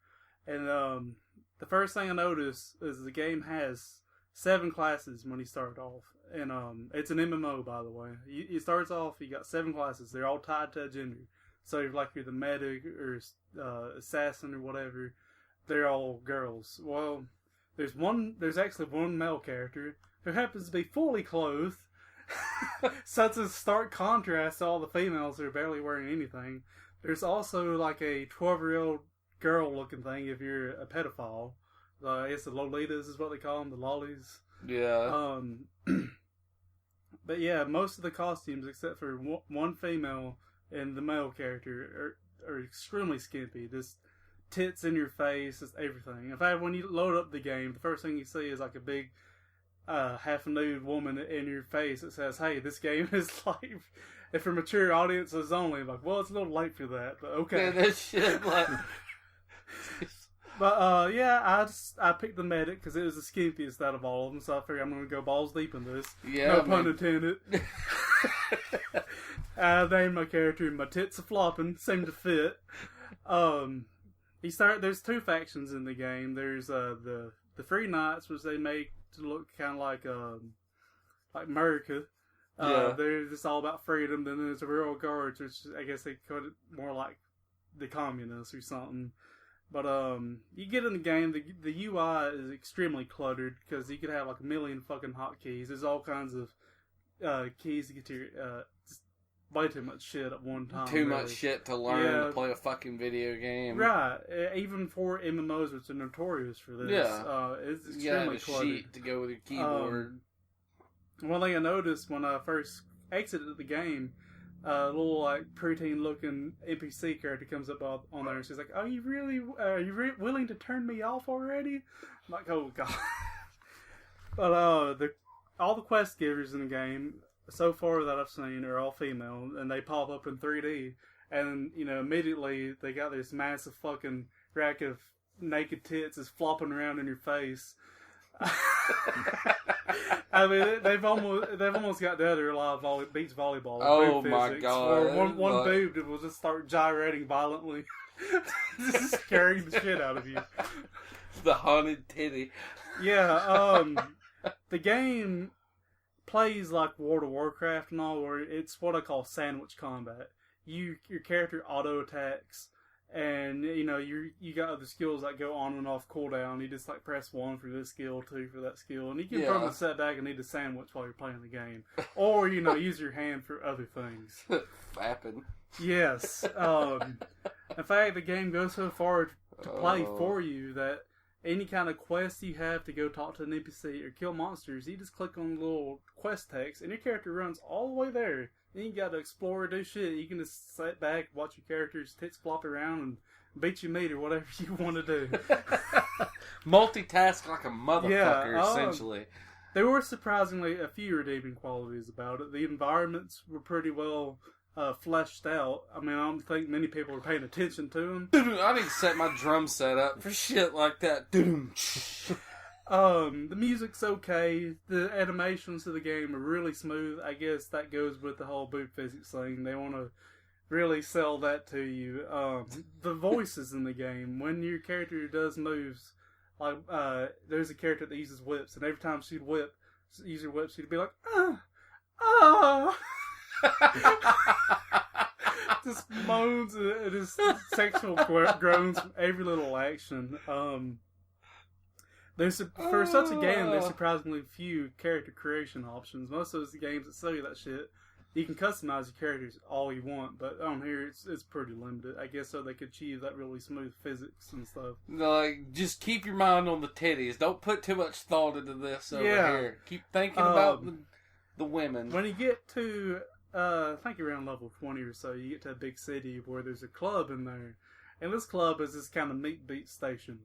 And the first thing I noticed is the game has 7 classes when you start off. And it's an MMO, by the way. It starts off, you got 7 classes. They're all tied to a gender. So you're the medic or assassin or whatever. They're all girls. Well, there's actually one male character who happens to be fully clothed. Such a stark contrast to all the females who are barely wearing anything. There's also like a 12-year-old girl looking thing if you're a pedophile. I guess the Lolitas is what they call them, the lollies. Yeah. But yeah, most of the costumes except for one female and the male character are extremely skimpy. Just tits in your face, just everything. In fact, when you load up the game, the first thing you see is like a big half-nude woman in your face that says, "Hey, this game is like for mature audiences only." Like, well, it's a little late for that, but okay. Man, that shit, like... But yeah, I picked the medic because it was the skimpiest out of all of them, so I figured I'm going to go balls deep in this. Yeah, no pun intended. I named my character "My Tits Are Flopping," seemed to fit. There's 2 factions in the game. There's the Free Knights, which they make to look kind of like America. They're just all about freedom. Then there's the Royal Guards, which I guess they call it more like the communists or something. But you get in the game, the UI is extremely cluttered because you could have like a million fucking hotkeys. There's all kinds of keys to get to your just way too much shit at one time. Too much shit to learn to play a fucking video game. Right. Even for MMOs, which are notorious for this. Yeah. It's extremely cluttered. Sheet to go with your keyboard. One thing I noticed when I first exited the game, a little like preteen looking NPC character comes up on there and she's like, are you willing to turn me off already? I'm like, oh god. But all the quest givers in the game so far that I've seen are all female and they pop up in 3D and immediately they got this massive fucking rack of naked tits is flopping around in your face. I mean, they've almost got the other live beach volleyball. Oh boob my physics, god! Where one boob will just start gyrating violently, just scaring the shit out of you. The haunted titty. Yeah, the game plays like World of Warcraft and all, where it's what I call sandwich combat. Your character auto attacks. And, you got other skills that go on and off cooldown. You just, press 1 for this skill, 2 for that skill. And you can probably sit back and eat a sandwich while you're playing the game. Or, use your hand for other things. Fapping. Yes. In fact, the game goes so far to play for you that any kind of quest you have to go talk to an NPC or kill monsters, you just click on the little quest text, and your character runs all the way there. You ain't got to explore or do shit. You can just sit back, watch your character's tits flop around, and beat your meat or whatever you want to do. Multitask like a motherfucker, essentially. There were surprisingly a few redeeming qualities about it. The environments were pretty well fleshed out. I mean, I don't think many people were paying attention to them. I need to set my drum set up for shit like that. The music's okay. The animations of the game are really smooth. I guess that goes with the whole boot physics thing. They want to really sell that to you. The voices in the game, when your character does moves, like there's a character that uses whips, and every time she'd use her whip, she'd be like, just moans and just sexual groans from every little action. For such a game, there's surprisingly few character creation options. Most of those games that sell you that shit, you can customize your characters all you want, but on here it's pretty limited. I guess so they could achieve that really smooth physics and stuff. Like, just keep your mind on the titties. Don't put too much thought into this over here. Keep thinking about the women. When you get to, I think around level 20 or so, you get to a big city where there's a club in there. And this club is this kind of meat beat station.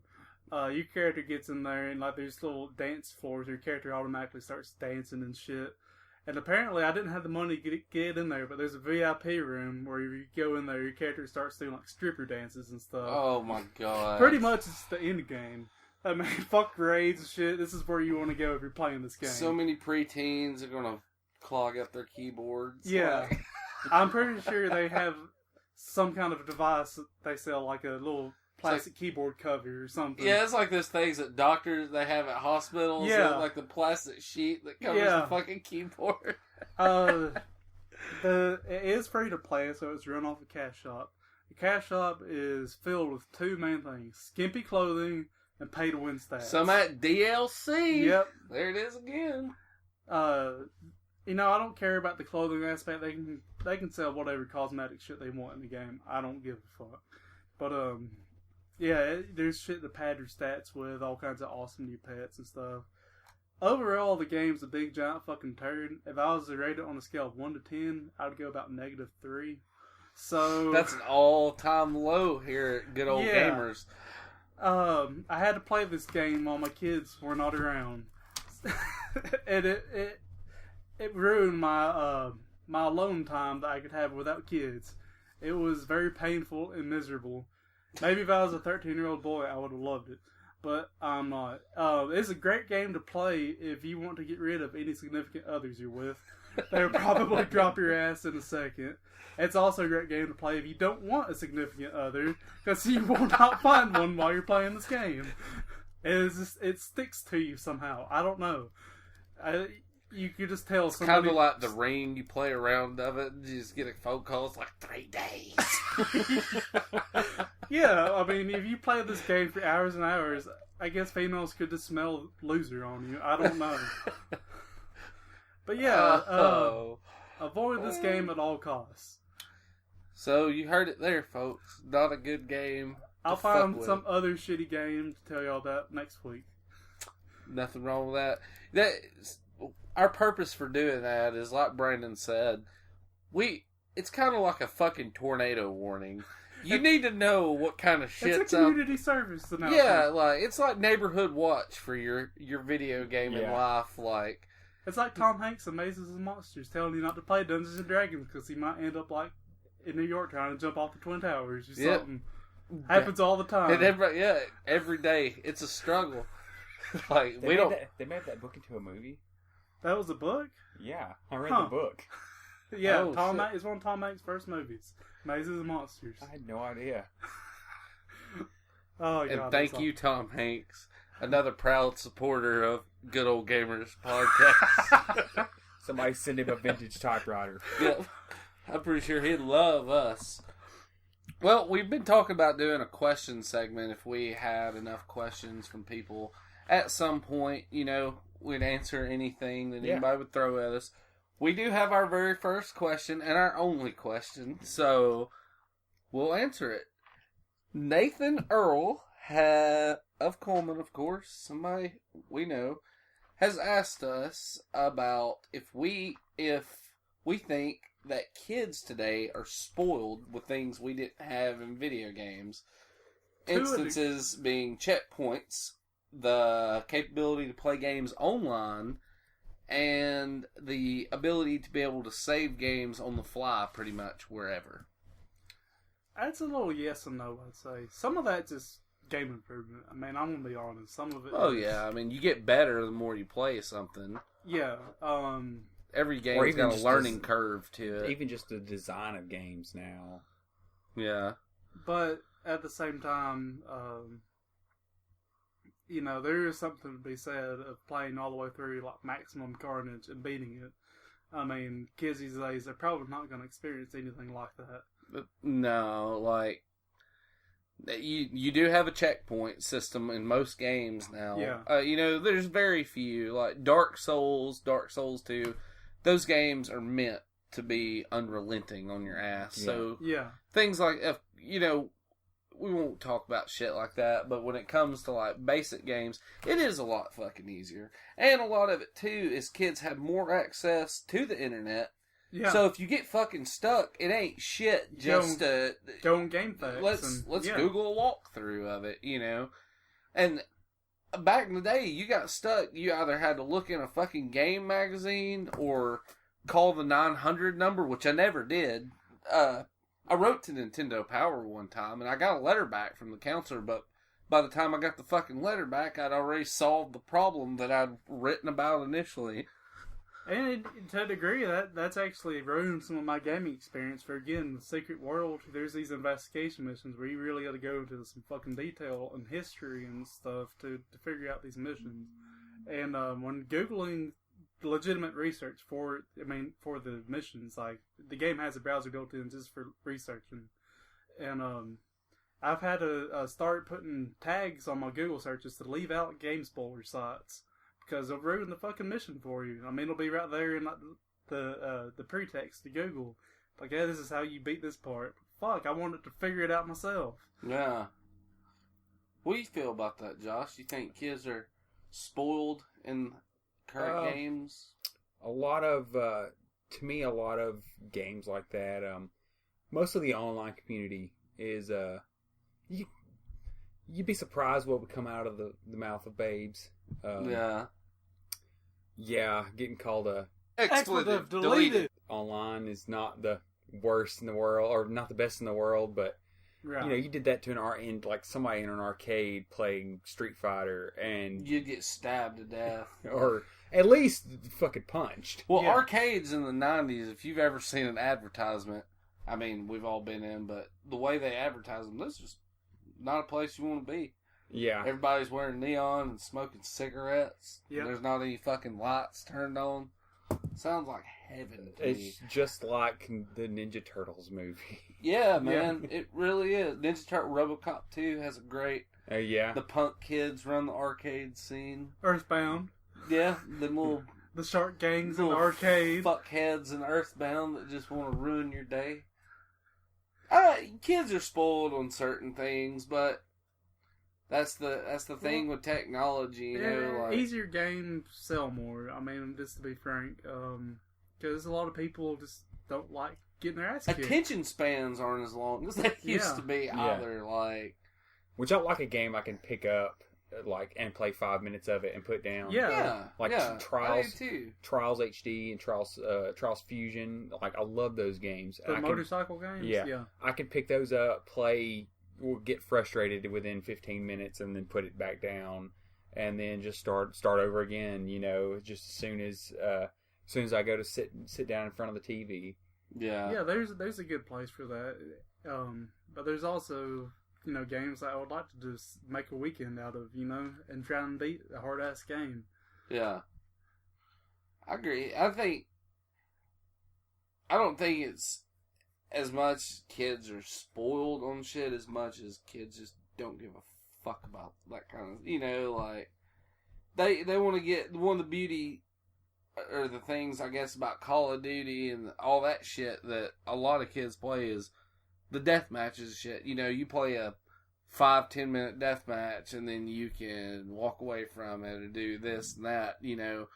Your character gets in there and like there's little dance floors where your character automatically starts dancing and shit. And apparently I didn't have the money to get in there, but there's a VIP room where if you go in there, your character starts doing like stripper dances and stuff. Oh my god. Pretty much it's the end game. I mean, fuck grades and shit. This is where you want to go if you're playing this game. So many preteens are going to clog up their keyboards. Yeah. I'm pretty sure they have some kind of device that they sell, like a little plastic keyboard cover or something. Yeah, it's like those things that doctors they have at hospitals. Yeah, like the plastic sheet that covers the fucking keyboard. It is free to play, so it's run off a cash shop. The cash shop is filled with two main things: skimpy clothing and pay to win stats. Some at DLC. Yep, there it is again. You know, I don't care about the clothing aspect. They can sell whatever cosmetic shit they want in the game. I don't give a fuck. But yeah, there's shit to pad your stats with, all kinds of awesome new pets and stuff. Overall, the game's a big giant fucking turd. If I was to rate it on a scale of 1 to 10, I'd go about -3. So that's an all-time low here at Good Old Gamers. I had to play this game while my kids were not around, and it ruined my my alone time that I could have without kids. It was very painful and miserable. Maybe if I was a 13-year-old boy, I would have loved it. But I'm not. It's a great game to play if you want to get rid of any significant others you're with. They'll probably drop your ass in a second. It's also a great game to play if you don't want a significant other, because you will not find one while you're playing this game. It sticks to you somehow. I don't know. You could just tell it's kind of like the Ring. You play a round of it, and you just get a phone call. It's like 3 days. Yeah, I mean, if you play this game for hours and hours, I guess females could just smell loser on you. I don't know. But yeah, avoid this game at all costs. So you heard it there, folks. Not a good game. I'll find some other shitty game to tell y'all about next week. Nothing wrong with that. Our purpose for doing that is, like Brandon said, it's kind of like a fucking tornado warning. You need to know what kind of shit's It's a community service announcement. Yeah, like it's like neighborhood watch for your video game in life. Like it's like Tom Hanks in Mazes and Monsters telling you not to play Dungeons and Dragons because he might end up like in New York trying to jump off the Twin Towers or something. Happens all the time. And every day it's a struggle. Like they made that book into a movie. That was a book? Yeah, I read the book. Yeah, it's one of Tom Hanks' first movies. Mazes and Monsters. I had no idea. Oh, God. And thank you, Tom Hanks, another proud supporter of Good Old Gamers podcast. Somebody send him a vintage typewriter. Yeah, I'm pretty sure he'd love us. Well, we've been talking about doing a question segment if we had enough questions from people. At some point, we'd answer anything that anybody would throw at us. We do have our very first question and our only question, so we'll answer it. Nathan Earl of Coleman, of course, somebody we know, has asked us about if we think that kids today are spoiled with things we didn't have in video games. Instances being checkpoints, the capability to play games online, and the ability to be able to save games on the fly pretty much wherever. That's a little yes and no, I'd say. Some of that's just game improvement. I mean, I'm going to be honest. Some of it Oh, is, yeah. I mean, you get better the more you play something. Yeah. Every Or game's even got a just learning as- curve to it. Even just the design of games now. Yeah. But at the same time, you know, there is something to be said of playing all the way through like Maximum Carnage and beating it. I mean, kids these days, they're probably not going to experience anything like that. But no, like, you do have a checkpoint system in most games now. Yeah. You know, there's very few. Like Dark Souls, Dark Souls 2, those games are meant to be unrelenting on your ass. Yeah. So Yeah. things like, you know, we won't talk about shit like that, but when it comes to like basic games, it is a lot fucking easier. And a lot of it too is kids have more access to the internet. Yeah. So if you get fucking stuck, it ain't shit just to go on GameFAQs. let's yeah. Google a walkthrough of it, you know. And back in the day, you got stuck. You either had to look in a fucking game magazine or call the 900 number, which I never did. I wrote to Nintendo Power one time, and I got a letter back from the counselor, but by the time I got the fucking letter back, I'd already solved the problem that I'd written about initially. And to a degree, that's actually ruined some of my gaming experience. For again, the Secret World, there's these investigation missions where you really got to go into some fucking detail and history and stuff to figure out these missions. And when googling legitimate research for the missions, like the game has a browser built in just for researching, and I've had to start putting tags on my Google searches to leave out game spoiler sites. Because they'll ruin the fucking mission for you. I mean, it'll be right there in like the pretext to Google. Like, yeah, this is how you beat this part. Fuck, I wanted to figure it out myself. Yeah. What do you feel about that, Josh? You think kids are spoiled in current games? A lot of, to me, a lot of games like that, most of the online community is, you'd be surprised what would come out of the mouth of babes. Yeah. Yeah, getting called a Expletive deleted. online is not the worst in the world, or not the best in the world, but Right. you know, you did that to like somebody in an arcade playing Street Fighter, and You'd get stabbed to death. or at least fucking punched. Well, Yeah. arcades in the 90s, if you've ever seen an advertisement, I mean, we've all been in, but the way they advertise them, this is not a place you want to be. Yeah, Everybody's wearing neon and smoking cigarettes. Yeah. There's not any fucking lights turned on. Sounds like heaven to me. it's just like the Ninja Turtles movie. Yeah, man. It really is. Ninja Turtle RoboCop 2 has a great... Yeah, The punk kids run the arcade scene. Earthbound. Yeah, the little The shark gangs in the little arcade. fuckheads in Earthbound that just want to ruin your day. Kids are spoiled on certain things, but that's the thing with technology, you know. Like, easier games sell more. I mean, just to be frank, because a lot of people just don't like getting their ass kicked. attention spans aren't as long as they used to be Yeah. either. Like, which I like a game I can pick up, like, and play 5 minutes of it and put down. Yeah. yeah, Like yeah, Trials. I do too. Trials HD and Trials Fusion. Like, I love those games. The I can, motorcycle games. Yeah. I can pick those up, play, or get frustrated within 15 minutes, and then put it back down, and then just start over again. You know, just as soon as I go to sit down in front of the TV. Yeah, Yeah, there's a good place for that. But there's also, you know, games that I would like to just make a weekend out of, you know, and try and beat a hard ass game. yeah. I agree. I don't think it's as much kids are spoiled on shit as much as kids just don't give a fuck about that kind of, you know, like they want to get one of the beauty or the things I guess about Call of Duty and all that shit that a lot of kids play is the death matches and shit. You know, you play a 5-10 minute death match and then you can walk away from it and do this and that, you know,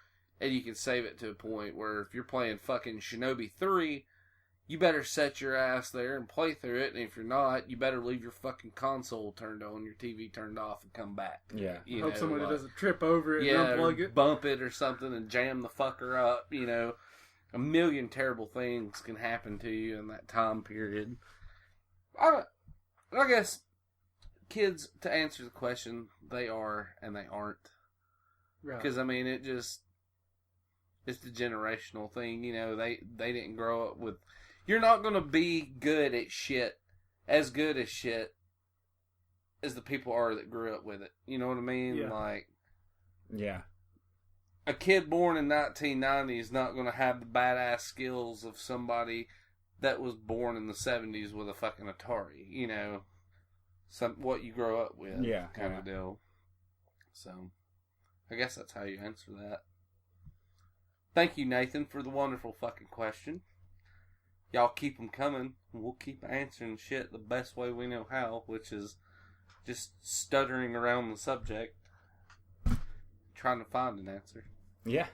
and you can save it to a point where if you're playing fucking Shinobi 3, you better set your ass there and play through it. And if you're not, you better leave your fucking console turned on, your TV turned off, and come back. Yeah. You Hope know, somebody like, doesn't trip over it yeah, and or unplug it. bump it or something and jam the fucker up. You know, a million terrible things can happen to you in that time period. I guess kids, to answer the question, they are and they aren't. Right. Because, I mean, it's the generational thing. You know, they didn't grow up with... You're not going to be good at shit, as good as shit, as the people are that grew up with it. You know what I mean? Yeah. Like, Yeah. a kid born in 1990 is not going to have the badass skills of somebody that was born in the 70s with a fucking Atari. You know, what you grow up with. Yeah. Kind of deal. So, I guess that's how you answer that. Thank you, Nathan, for the wonderful fucking question. Y'all keep them coming. We'll keep answering shit the best way we know how, which is just stuttering around the subject, trying to find an answer. Yeah.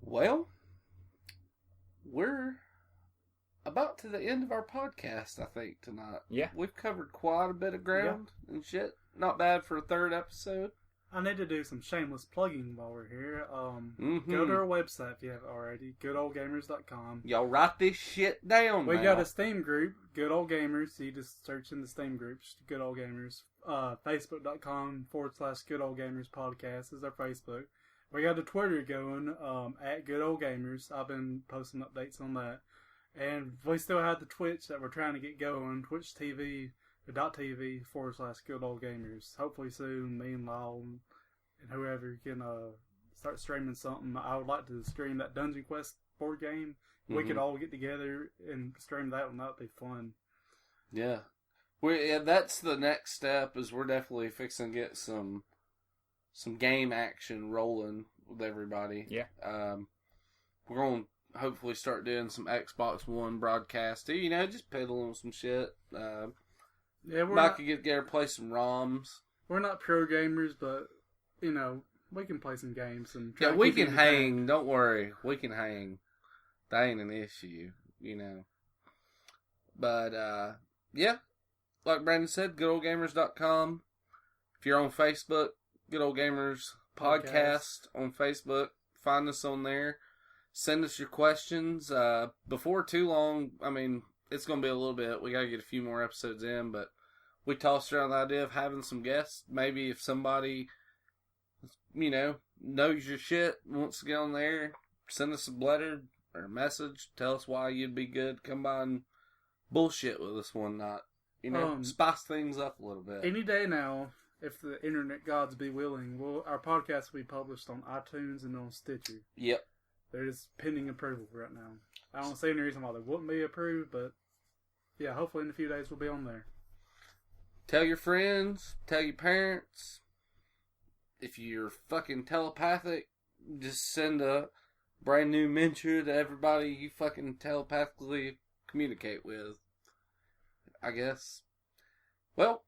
Well, we're about to the end of our podcast, I think, tonight. Yeah. We've covered quite a bit of ground and shit. Not bad for a third episode. I need to do some shameless plugging while we're here. Mm-hmm. Go to our website if you haven't already, goodoldgamers.com. Y'all write this shit down, We now. got a Steam group, Good Old Gamers. You just search in the Steam groups, Good Old Gamers. Facebook.com/Good Old Gamers Podcast is our Facebook. We got a Twitter going at Good Old Gamers. I've been posting updates on that. And we still have the Twitch that we're trying to get going, twitch.tv/Good Old Gamers. Hopefully soon, me and Lyle and whoever can start streaming something. I would like to stream that Dungeon Quest board game. We could all get together and stream that one. That would be fun. Yeah. That's the next step, is we're definitely fixing to get some game action rolling with everybody. Yeah. We're going to hopefully start doing some Xbox One broadcasting, you know, just peddling some shit. Yeah, Might could get together, play some ROMs. we're not pro gamers, but, you know, we can play some games. And try Yeah, to we keep you can entertained. hang. Don't worry. We can hang. That ain't an issue, you know. But, yeah. Like Brandon said, goodoldgamers.com. If you're on Facebook, Good Old Gamers Podcast on Facebook. Find us on there. Send us your questions. Before too long, I mean, it's going to be a little bit. We got to get a few more episodes in, but we tossed around the idea of having some guests. Maybe if somebody, you know, knows your shit, wants to get on there, send us a letter or a message. Tell us why you'd be good. Come by and bullshit with us one night. You know, spice things up a little bit. Any day now, if the internet gods be willing, our podcast will be published on iTunes and on Stitcher. Yep. They're just pending approval right now. I don't see any reason why they wouldn't be approved, but yeah, hopefully in a few days we'll be on there. Tell your friends, tell your parents. If you're fucking telepathic, just send a brand new miniature to everybody you fucking telepathically communicate with, I guess. Well,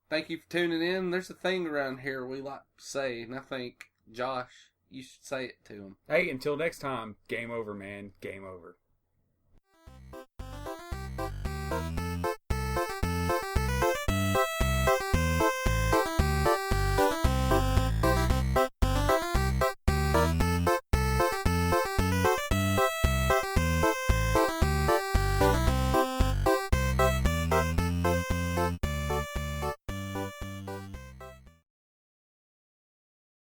thank you for tuning in. There's a thing around here we like to say, and I think, Josh, you should say it to him. Hey, until next time, game over, man. Game over.